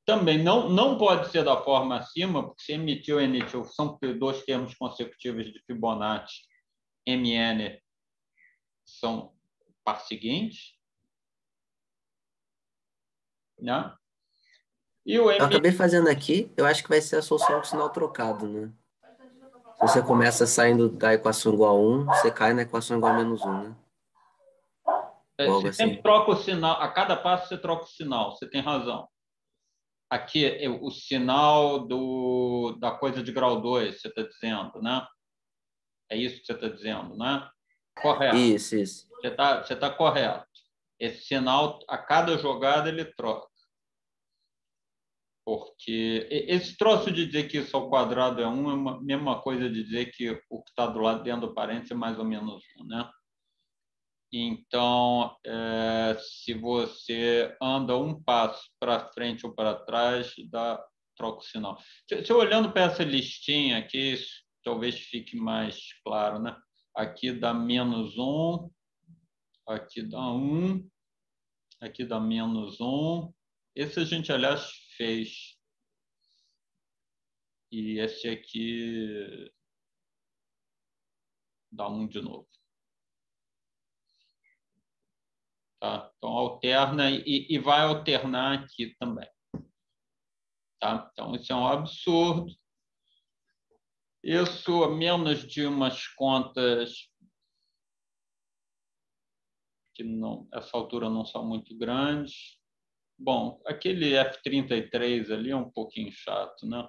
Também não pode ser da forma acima, porque se emitiu e emitiu são dois termos consecutivos de Fibonacci, MN são par seguintes. Né? E o Eu M. acabei fazendo aqui, eu acho que vai ser a solução com sinal trocado, né? Se você começa saindo da equação igual a 1, você cai na equação igual a -1, né? Ou algo Você sempre assim. troca o sinal, a cada passo você troca o sinal, você tem razão. Aqui é o sinal da coisa de grau 2, você está dizendo, né? É isso que você está dizendo, né? Correto. Isso. Você tá correto. Esse sinal, a cada jogada, ele troca. Porque esse troço de dizer que isso ao quadrado é 1 é a mesma coisa de dizer que o que está do lado dentro do parênteses é mais ou menos 1, né? Então, se você anda um passo para frente ou para trás, troca o sinal. Se olhando para essa listinha aqui, isso talvez fique mais claro, né? Aqui dá -1, aqui dá 1, aqui dá -1. Esse a gente, aliás, fez. E esse aqui dá 1 de novo. Tá? Então, alterna e vai alternar aqui também. Tá? Então, isso é um absurdo. Isso, a menos de umas contas que não, essa altura não são muito grandes. Bom, aquele F33 ali é um pouquinho chato, né?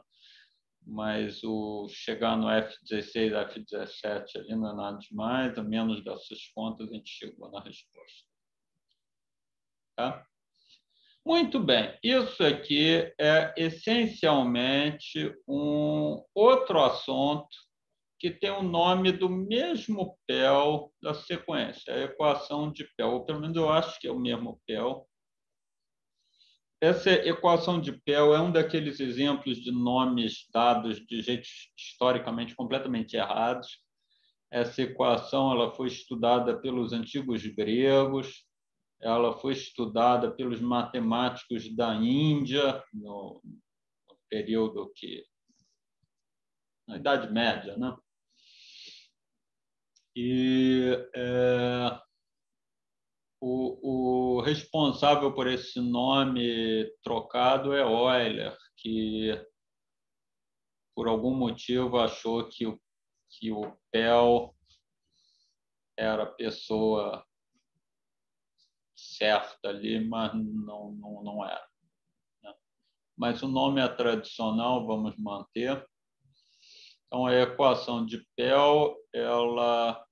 Mas chegar no F16, F17 ali não é nada demais, a menos dessas contas a gente chegou na resposta. Tá? Muito bem, isso aqui é essencialmente um outro assunto que tem o nome do mesmo Pell da sequência, a equação de Pell, ou pelo menos eu acho que é o mesmo Pell. Essa equação de Pell é um daqueles exemplos de nomes dados de jeitos historicamente completamente errados. Essa equação ela foi estudada pelos antigos gregos, ela foi estudada pelos matemáticos da Índia, no período na Idade Média, né? E O responsável por esse nome trocado é Euler, que por algum motivo achou que o Pell era a pessoa certa ali, mas não era, né? Mas o nome é tradicional, vamos manter. Então, a equação de Pell, ela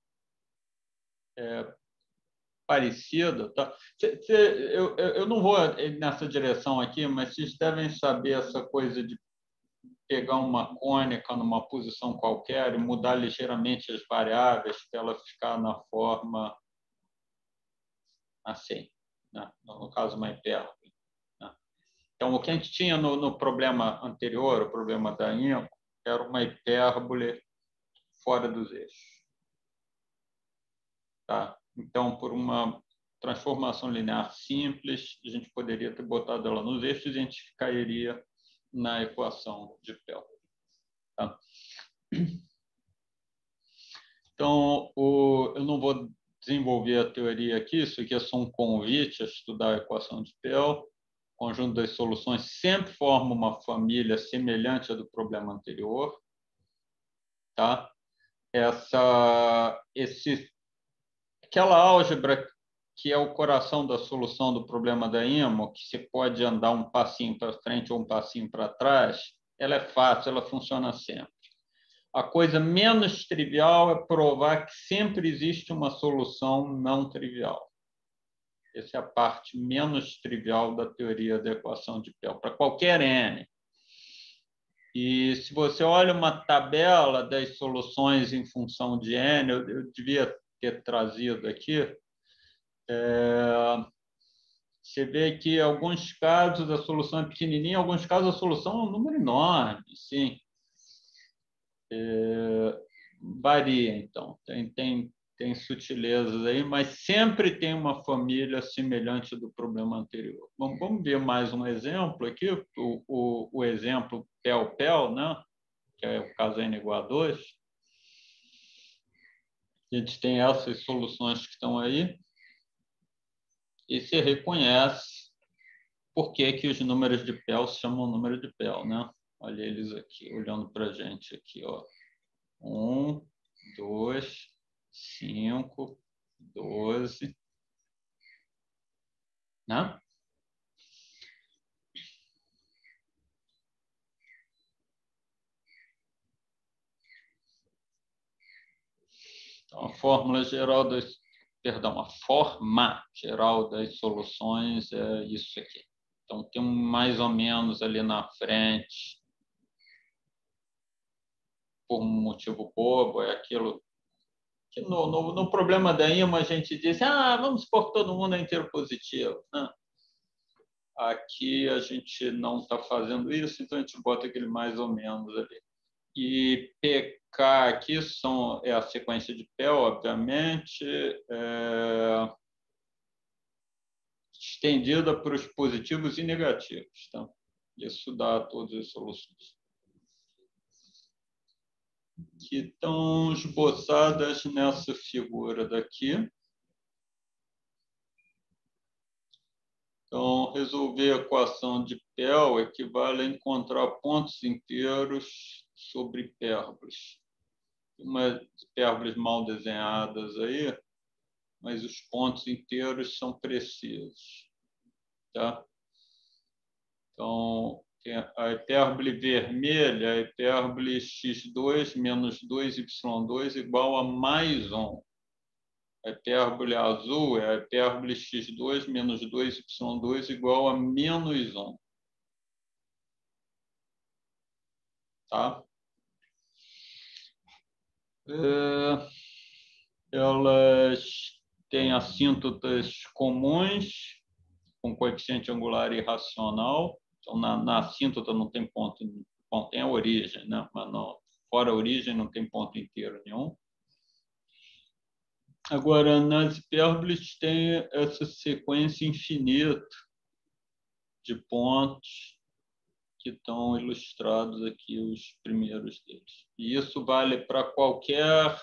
é parecida, tá? Eu não vou nessa direção aqui, mas vocês devem saber essa coisa de pegar uma cônica numa posição qualquer e mudar ligeiramente as variáveis para ela ficar na forma assim, né? No caso, uma hipérbole, né? Então, o que a gente tinha no problema anterior, o problema da INCO, era uma hipérbole fora dos eixos. Tá? Então, por uma transformação linear simples, a gente poderia ter botado ela nos eixos e a gente cairia na equação de Pell. Tá? Então, eu não vou desenvolver a teoria aqui, isso aqui é só um convite a estudar a equação de Pell. O conjunto das soluções sempre forma uma família semelhante à do problema anterior. Tá? Aquela álgebra que é o coração da solução do problema da IMO, que se pode andar um passinho para frente ou um passinho para trás, ela é fácil, ela funciona sempre. A coisa menos trivial é provar que sempre existe uma solução não trivial. Essa é a parte menos trivial da teoria da equação de Pell, para qualquer n. E se você olha uma tabela das soluções em função de n, eu devia ter trazido aqui, você vê que em alguns casos a solução é pequenininha, em alguns casos a solução é um número enorme, sim. Varia, então. Tem sutilezas aí, mas sempre tem uma família semelhante do problema anterior. Vamos ver mais um exemplo aqui, o exemplo Pell, né? Que é o caso n igual a 2. A gente tem essas soluções que estão aí e se reconhece por que os números de Pell se chamam número de Pell, né? Olha eles aqui, olhando para a gente aqui, ó. 1, 2, 5, 12, né? Então, a forma geral das soluções é isso aqui. Então, tem um mais ou menos ali na frente, por um motivo bobo, é aquilo que no problema da IMA a gente diz, vamos supor que todo mundo é inteiro positivo, né? Aqui a gente não está fazendo isso, então a gente bota aquele mais ou menos ali. E PK aqui é a sequência de Pell, obviamente, estendida para os positivos e negativos. Tá? Isso dá todas as soluções. Que estão esboçadas nessa figura daqui. Então, resolver a equação de Pell equivale a encontrar pontos inteiros sobre hipérboles. Umas hipérboles mal desenhadas aí, mas os pontos inteiros são precisos. Tá? Então, a hipérbole vermelha, a hipérbole x2 menos 2y2 igual a mais 1. A hipérbole azul é a hipérbole x2 menos 2y2 igual a menos 1. Tá? Elas têm assíntotas comuns, com coeficiente angular irracional. Então, na assíntota não tem ponto, tem a origem, né? Mas fora a origem não tem ponto inteiro nenhum. Agora, nas hipérboles tem essa sequência infinita de pontos que estão ilustrados aqui, os primeiros deles. E isso vale para qualquer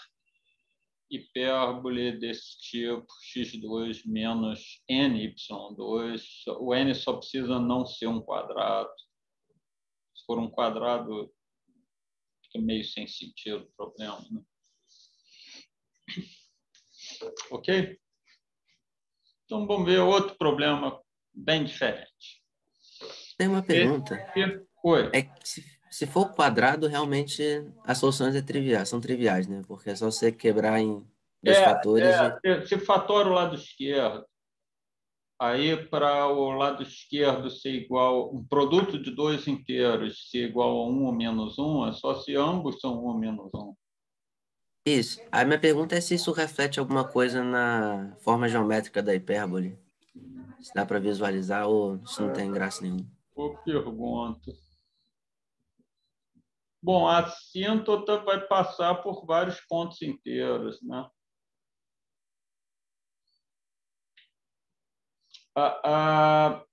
hipérbole desse tipo, x2 menos ny2, o n só precisa não ser um quadrado. Se for um quadrado, fica meio sem sentido o problema, né? Ok? Então, vamos ver outro problema bem diferente. Tem uma pergunta. Oi. É que se for quadrado, realmente as soluções são triviais, né? Porque é só você quebrar em dois fatores e... Se fatora o lado esquerdo, aí para o lado esquerdo ser igual, um produto de dois inteiros ser igual a 1 ou menos 1, é só se ambos são 1 ou menos 1. Isso. A minha pergunta é se isso reflete alguma coisa na forma geométrica da hipérbole. Se dá para visualizar ou se não tem graça nenhuma. Boa pergunta. Bom, a assíntota vai passar por vários pontos inteiros, né? A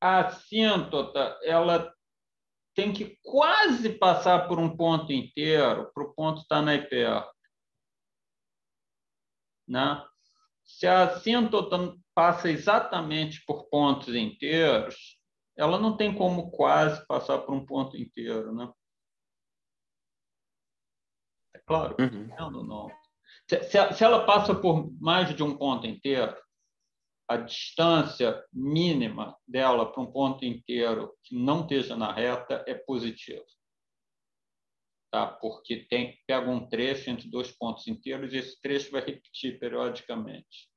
assíntota, ela tem que quase passar por um ponto inteiro para o ponto estar na hipérbole, né? Se a assíntota passa exatamente por pontos inteiros, ela não tem como quase passar por um ponto inteiro, né? É claro que Uhum. não. Se ela passa por mais de um ponto inteiro, a distância mínima dela para um ponto inteiro que não esteja na reta é positiva. Tá? Porque pega um trecho entre dois pontos inteiros e esse trecho vai repetir periodicamente.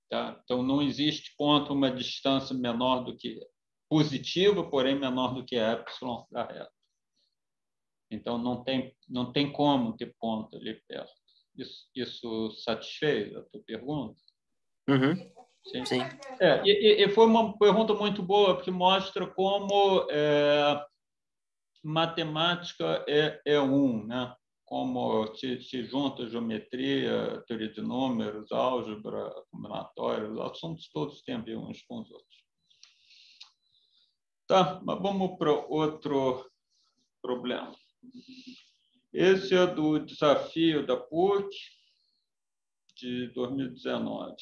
Tá? Então, não existe ponto uma distância menor do que positiva, porém menor do que epsilon da reta. Então, não tem como ter ponto ali perto. Isso satisfez a tua pergunta? Uhum. Sim. Sim. E foi uma pergunta muito boa, porque mostra como matemática é né? Como se junta geometria, teoria de números, álgebra, combinatória, os assuntos todos têm a ver uns com os outros. Tá, mas vamos para outro problema. Esse é do desafio da PUC de 2019.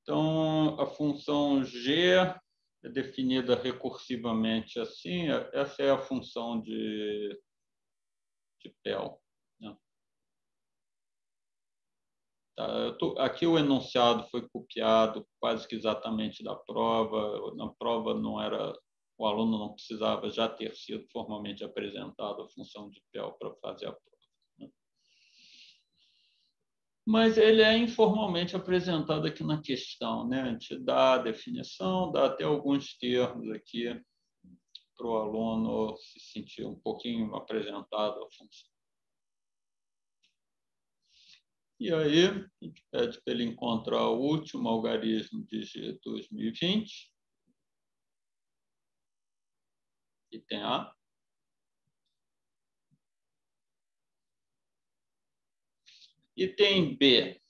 Então, a função G é definida recursivamente assim. Essa é a função de Pell. Né? Tá, aqui o enunciado foi copiado quase que exatamente da prova. Na prova não era, o aluno não precisava já ter sido formalmente apresentado a função de Pell para fazer a prova. Né? Mas ele é informalmente apresentado aqui na questão, né? A gente dá a definição, dá até alguns termos aqui para o aluno se sentir um pouquinho apresentado a função. E aí, a gente pede para ele encontrar o último algarismo de G 2020. Item A. Item B.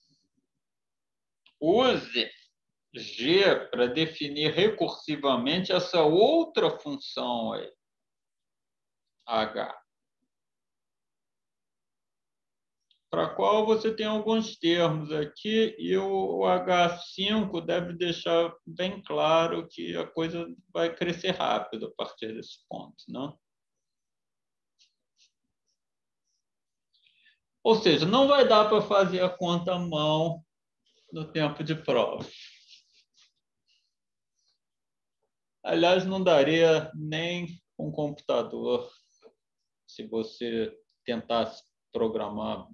Use G para definir recursivamente essa outra função aí, H. Para a qual você tem alguns termos aqui, e o H5 deve deixar bem claro que a coisa vai crescer rápido a partir desse ponto, não? Ou seja, não vai dar para fazer a conta à mão no tempo de prova. Aliás, não daria nem um computador se você tentasse programar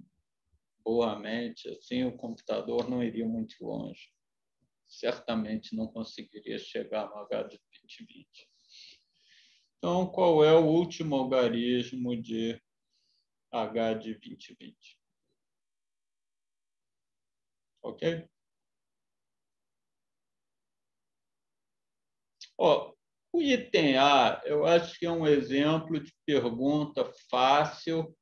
boamente, assim, o computador não iria muito longe. Certamente não conseguiria chegar no H de 2020. Então, qual é o último algarismo de H de 2020? Ok? Ó, o item A, eu acho que é um exemplo de pergunta fácil,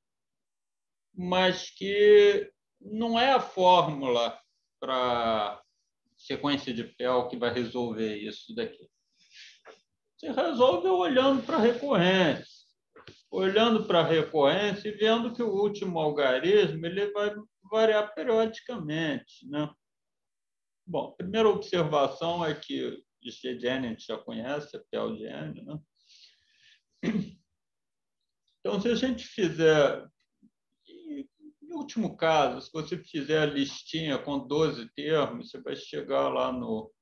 mas que não é a fórmula para sequência de Pell que vai resolver isso daqui. Você resolve olhando para a recorrência. olhando para a recorrência e vendo que o último algarismo ele vai variar periodicamente, né? Bom, a primeira observação é que G de N a gente já conhece, é PL de N, né? Então, se a gente fizer, em último caso, se você fizer a listinha com 12 termos, você vai chegar lá no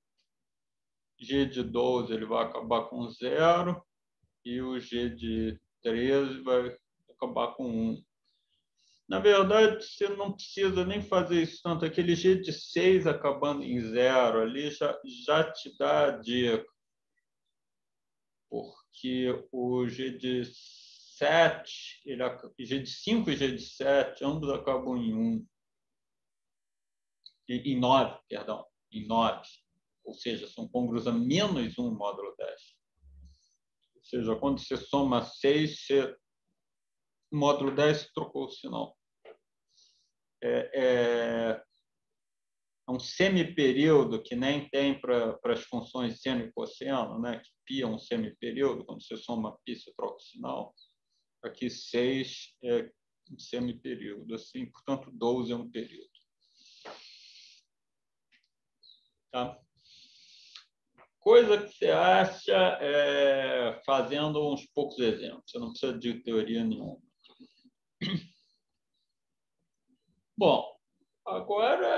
G de 12, ele vai acabar com 0, e o G de 13 vai acabar com 1. Na verdade, você não precisa nem fazer isso tanto. Aquele G de 6 acabando em 0 ali já te dá a dica. Porque o G de 7, G de 5 e G de 7, ambos acabam em 1. Em 9, perdão. Em 9. Ou seja, são congruos a menos 1 módulo 10. Ou seja, quando você soma 6, o módulo 10 trocou o sinal. É um semiperíodo que nem tem para as funções seno e cosseno, né? Que π é um semiperíodo, quando você soma π, você troca o sinal. Aqui 6 é um semiperíodo, assim, portanto, 12 é um período. Tá? Coisa que você acha fazendo uns poucos exemplos, você não precisa de teoria nenhuma. Bom, agora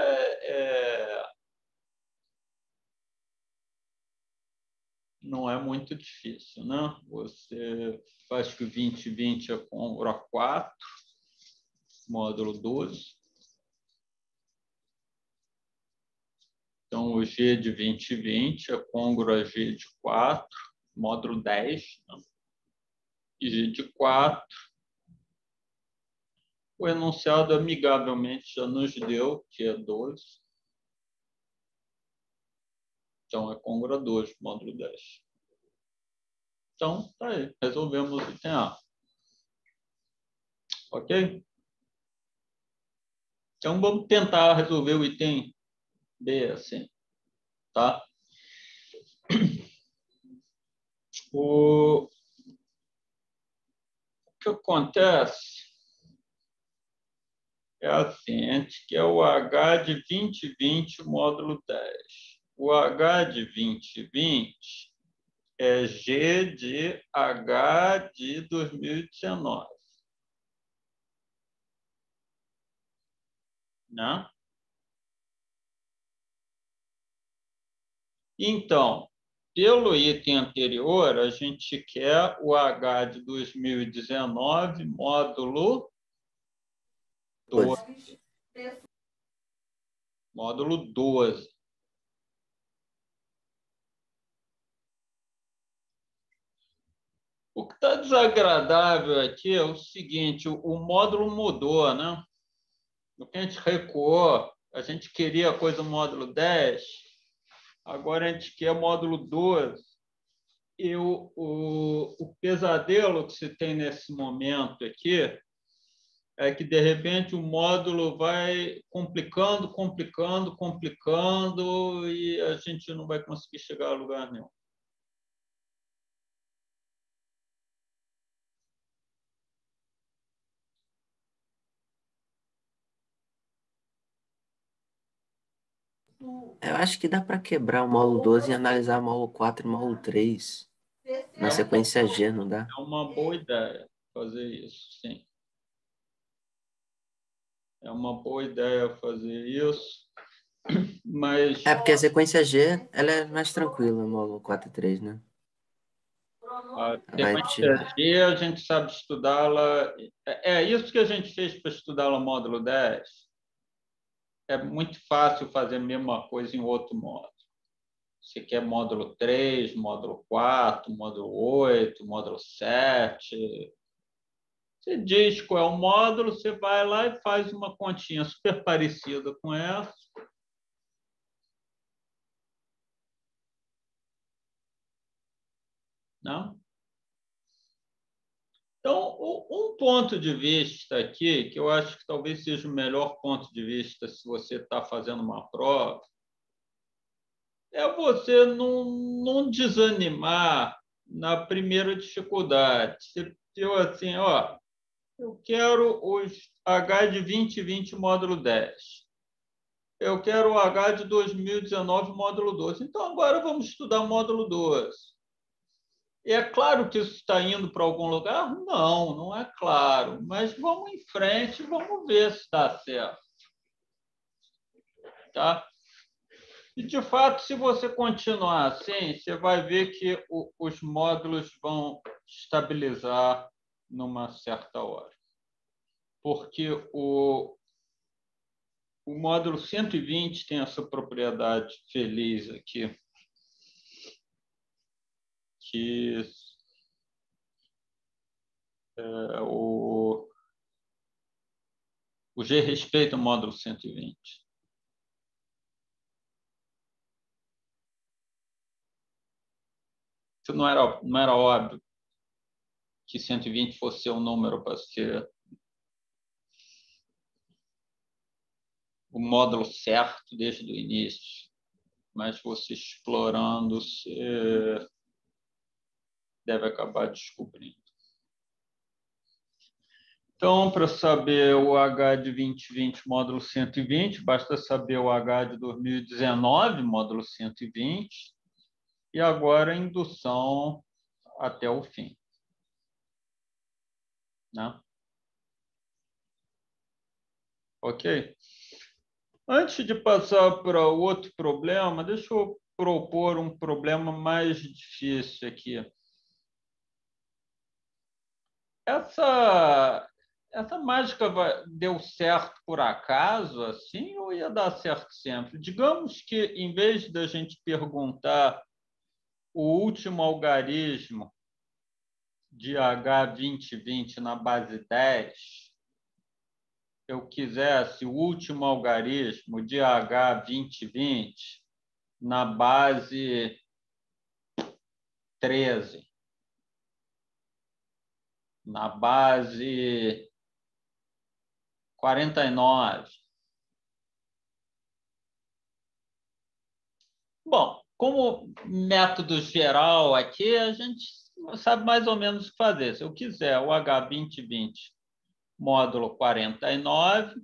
não é muito difícil, né? Você faz que o 20/20 é congruo a 4, módulo 12. Então, o G de 20/20 é congruo a G de 4, módulo 10. Né? E G de 4. O enunciado amigavelmente já nos deu, que é 12. Então, é congruo a 2, módulo 10. Então, tá aí. Resolvemos o item A. Ok? Então, vamos tentar resolver o item B assim. Tá? O que acontece é assim, a gente quer o H de 20/20, módulo 10. O H de 20/20 é G de H de 2019. Né? Então, pelo item anterior, a gente quer o H de 2019, módulo 12. Módulo 12. O que está desagradável aqui é o seguinte, o módulo mudou, né? O que a gente recuou, a gente queria a coisa módulo 10, agora a gente quer módulo 12. E o pesadelo que se tem nesse momento aqui é que, de repente, o módulo vai complicando, complicando, complicando e a gente não vai conseguir chegar a lugar nenhum. Eu acho que dá para quebrar o módulo 12 e analisar o módulo 4 e o módulo 3 na sequência G, não dá? É uma boa ideia fazer isso, sim. É uma boa ideia fazer isso, mas... É, porque a sequência G, ela é mais tranquila, o módulo 4 e 3, né? A Vai te... sequência G, a gente sabe estudá-la... É isso que a gente fez para estudá-la módulo 10. É muito fácil fazer a mesma coisa em outro módulo. Você quer módulo 3, módulo 4, módulo 8, módulo 7. Você diz qual é o módulo, você vai lá e faz uma continha super parecida com essa. Não? Então, um ponto de vista aqui, que eu acho que talvez seja o melhor ponto de vista se você está fazendo uma prova, é você não desanimar na primeira dificuldade. Você viu assim, ó, eu quero os H de 2020 módulo 10. Eu quero o H de 2019 módulo 12. Então, agora vamos estudar o módulo 12. E é claro que isso está indo para algum lugar? Não, não é claro. Mas vamos em frente, vamos ver se dá certo. Tá? E, de fato, se você continuar assim, você vai ver que os módulos vão estabilizar numa certa hora. Porque o módulo 120 tem essa propriedade feliz aqui, que o G respeita o módulo 120. Isso não era óbvio que 120 fosse um número para ser o módulo certo desde o início. Mas você explorando, você deve acabar descobrindo. Então, para saber o H de 2020, módulo 120, basta saber o H de 2019, módulo 120, e agora a indução até o fim. Né? Ok? Antes de passar para outro problema, deixa eu propor um problema mais difícil aqui. Essa mágica deu certo por acaso, assim, ou ia dar certo sempre? Digamos que, em vez da gente perguntar o último algarismo de H2020 na base 10, eu quisesse o último algarismo de H2020 na base 13, na base 49. Bom, como método geral aqui, a gente sabe mais ou menos o que fazer. Se eu quiser o H2020 módulo 49,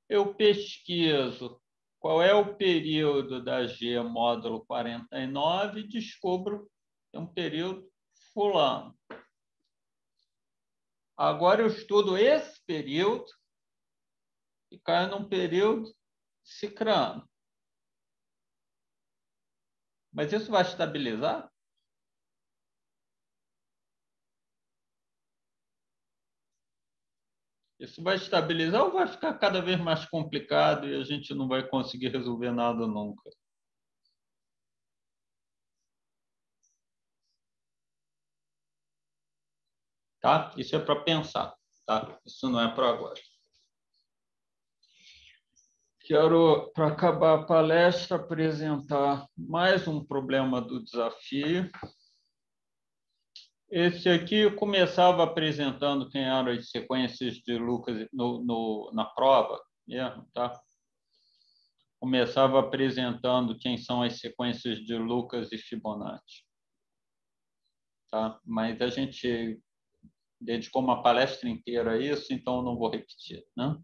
eu pesquiso qual é o período da G módulo 49 e descubro que é um período fulano. Agora eu estudo esse período e caio num período cicrano. Mas isso vai estabilizar? Isso vai estabilizar ou vai ficar cada vez mais complicado e a gente não vai conseguir resolver nada nunca? Tá? Isso é para pensar, tá? Isso não é para agora. Quero, para acabar a palestra, apresentar mais um problema do desafio. Esse aqui eu começava apresentando quem eram as sequências de Lucas na prova, mesmo, tá? Começava apresentando quem são as sequências de Lucas e Fibonacci. Tá? Mas a gente dedicou uma palestra inteira a isso, então eu não vou repetir. Né?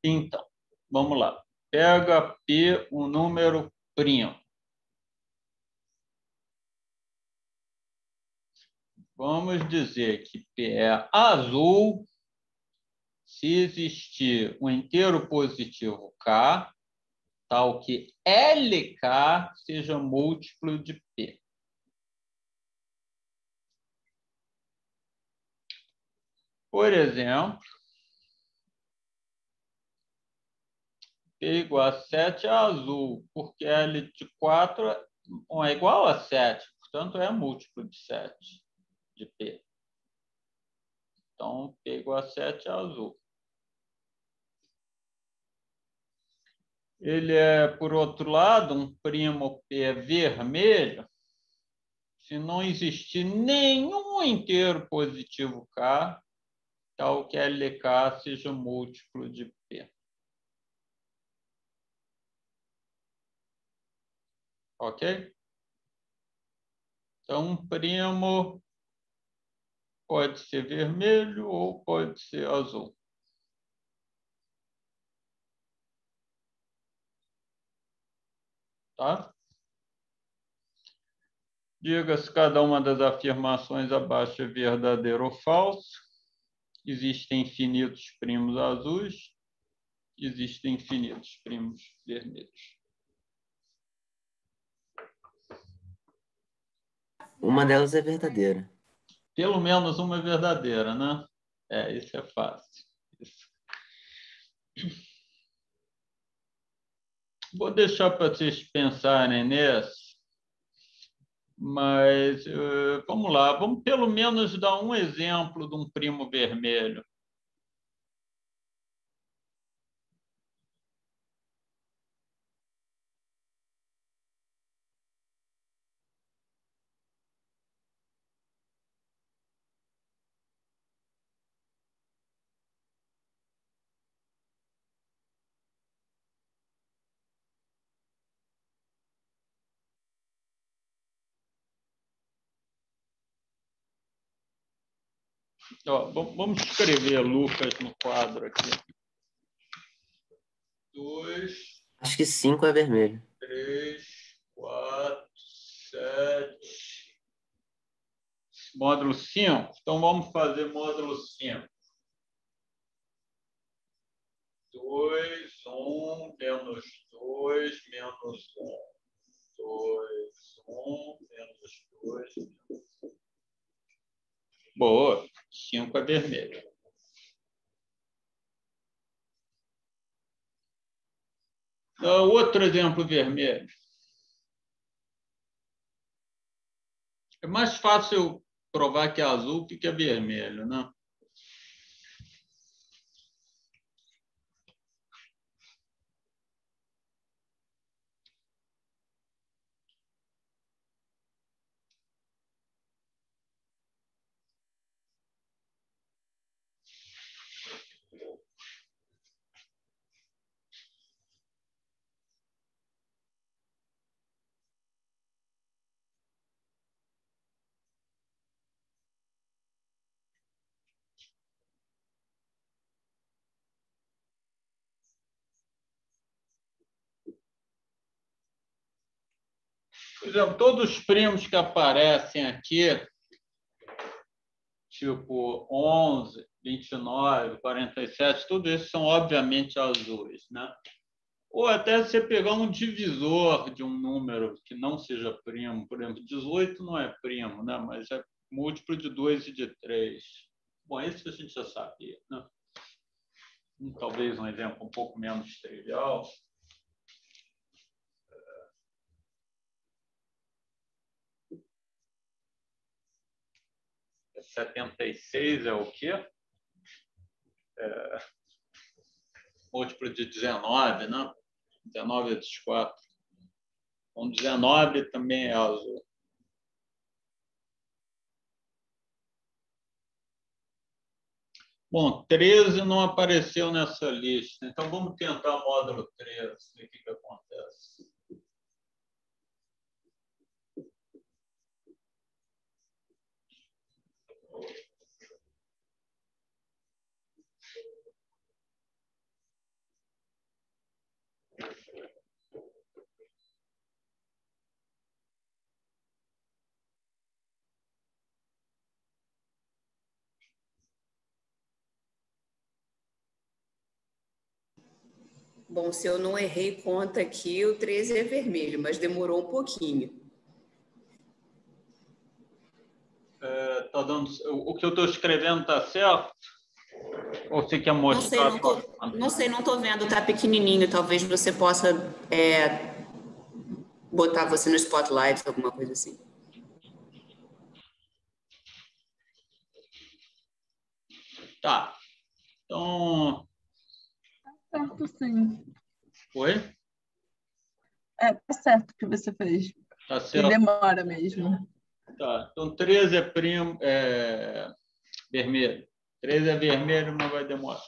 Então, vamos lá. Pega P um número primo. Vamos dizer que P é azul se existir um inteiro positivo K, tal que LK seja múltiplo de P. Por exemplo, P igual a 7 é azul, porque L de 4 é igual a 7, portanto é múltiplo de 7 de P. Então, P igual a 7 é azul. Ele é, por outro lado, um primo P vermelho, se não existir nenhum inteiro positivo K, tal que LK seja múltiplo de P. Ok? Então, um primo pode ser vermelho ou pode ser azul. Tá? Diga se cada uma das afirmações abaixo é verdadeira ou falsa. Existem infinitos primos azuis. Existem infinitos primos vermelhos. Uma delas é verdadeira. Pelo menos uma é verdadeira, né? Isso é fácil. Isso. Vou deixar para vocês pensarem nisso, mas vamos lá. Vamos pelo menos dar um exemplo de um primo vermelho. Ó, vamos escrever Lucas no quadro aqui. 2, Acho que 5 é vermelho. 3, 4, 7. Módulo 5. Então, vamos fazer módulo 5. 2, 1, menos 2, menos 1. 2, 1, menos 2. Boa. 5 é vermelho. Outro exemplo vermelho. É mais fácil provar que é azul que é vermelho, né? Por exemplo, todos os primos que aparecem aqui, tipo 11, 29, 47, tudo isso são obviamente azuis, né? Ou até você pegar um divisor de um número que não seja primo, por exemplo, 18 não é primo, né? Mas é múltiplo de 2 e de 3. Bom, isso a gente já sabia, né? Talvez um exemplo um pouco menos trivial. 76 é o quê? Múltiplo de 19, né? 19 vezes 4. Então, 19 também é azul. Bom, 13 não apareceu nessa lista. Então, vamos tentar o módulo 13, ver o que acontece. Bom, se eu não errei conta aqui, o 13 é vermelho, mas demorou um pouquinho. Tá dando, o que eu estou escrevendo está certo? Ou você quer mostrar? Não sei, não estou vendo, está pequenininho. Talvez você possa botar você no spotlight, alguma coisa assim. Tá. Então... Tá certo, sim. Oi? Tá certo o que você fez. Tá Que certo. demora mesmo. Tá. Então, 13 é primo, vermelho. 13 é vermelho, mas vai demorar.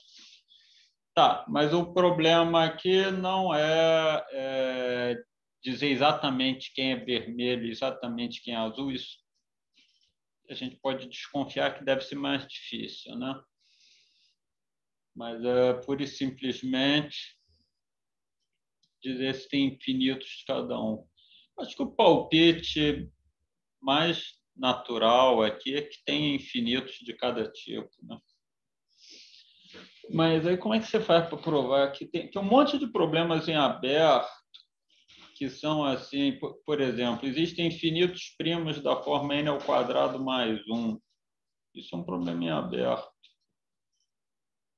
Tá, mas o problema aqui não é dizer exatamente quem é vermelho e exatamente quem é azul, isso a gente pode desconfiar que deve ser mais difícil, né? Mas, pura e simplesmente, dizer se tem infinitos de cada um. Acho que o palpite mais natural aqui é que tem infinitos de cada tipo, né? Mas aí como é que você faz para provar que tem um monte de problemas em aberto que são assim, por exemplo, existem infinitos primos da forma n ao quadrado mais 1. Isso é um problema em aberto.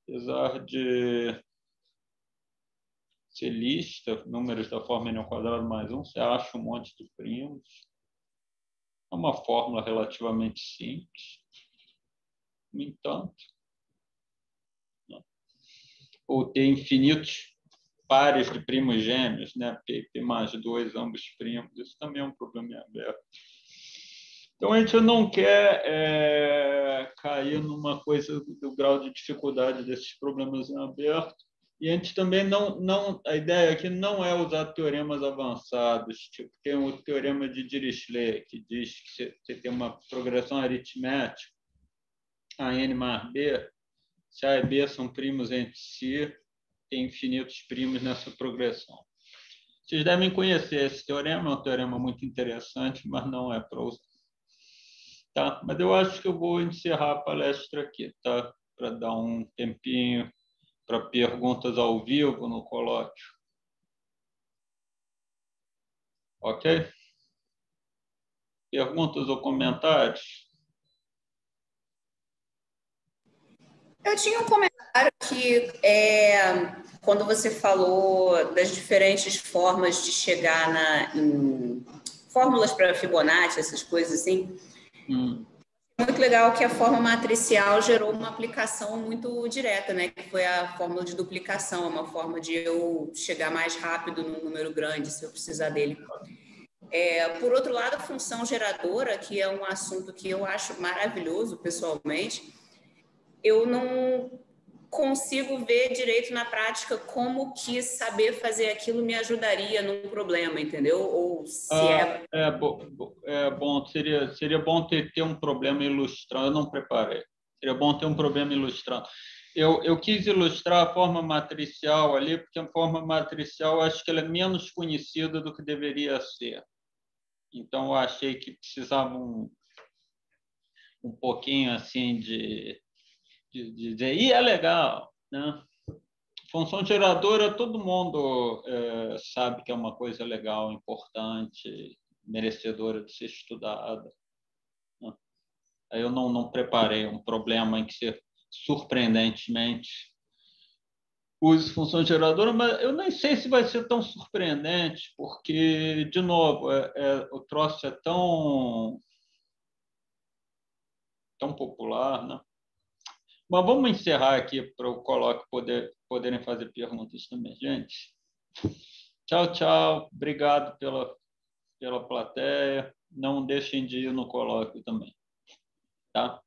Apesar de você lista números da forma n ao quadrado mais 1, você acha um monte de primos. É uma fórmula relativamente simples. No entanto, ou ter infinitos pares de primos gêmeos, né? P mais 2, ambos primos, isso também é um problema em aberto. Então, a gente não quer cair numa coisa do grau de dificuldade desses problemas em aberto. E a gente também a ideia aqui não é usar teoremas avançados, tipo, tem o teorema de Dirichlet, que diz que você tem uma progressão aritmética, a n mais b, se a e b são primos entre si, tem infinitos primos nessa progressão. Vocês devem conhecer esse teorema, é um teorema muito interessante, mas não é para usar. Tá? Mas eu acho que eu vou encerrar a palestra aqui, tá? Para dar um tempinho para perguntas ao vivo no colóquio. Ok? Perguntas ou comentários? Eu tinha um comentário que, quando você falou das diferentes formas de chegar em fórmulas para Fibonacci, essas coisas assim, muito legal que a forma matricial gerou uma aplicação muito direta, né? Que foi a fórmula de duplicação, uma forma de eu chegar mais rápido num número grande, se eu precisar dele. Por outro lado, a função geradora, que é um assunto que eu acho maravilhoso, pessoalmente, eu não consigo ver direito na prática como que saber fazer aquilo me ajudaria num problema, entendeu? Ou se bom, seria bom ter um problema ilustrando. Eu não preparei. Seria bom ter um problema ilustrando. Eu quis ilustrar a forma matricial ali, porque a forma matricial eu acho que ela é menos conhecida do que deveria ser. Então, eu achei que precisava um pouquinho assim de dizer, e é legal, né? Função geradora, todo mundo sabe que é uma coisa legal, importante, merecedora de ser estudada, né? Aí eu não preparei um problema em que você, surpreendentemente, use função geradora, mas eu nem sei se vai ser tão surpreendente, porque, de novo, o troço é tão popular, né? Mas vamos encerrar aqui para o colóquio poderem fazer perguntas também, gente. Tchau, tchau. Obrigado pela plateia. Não deixem de ir no colóquio também, tá?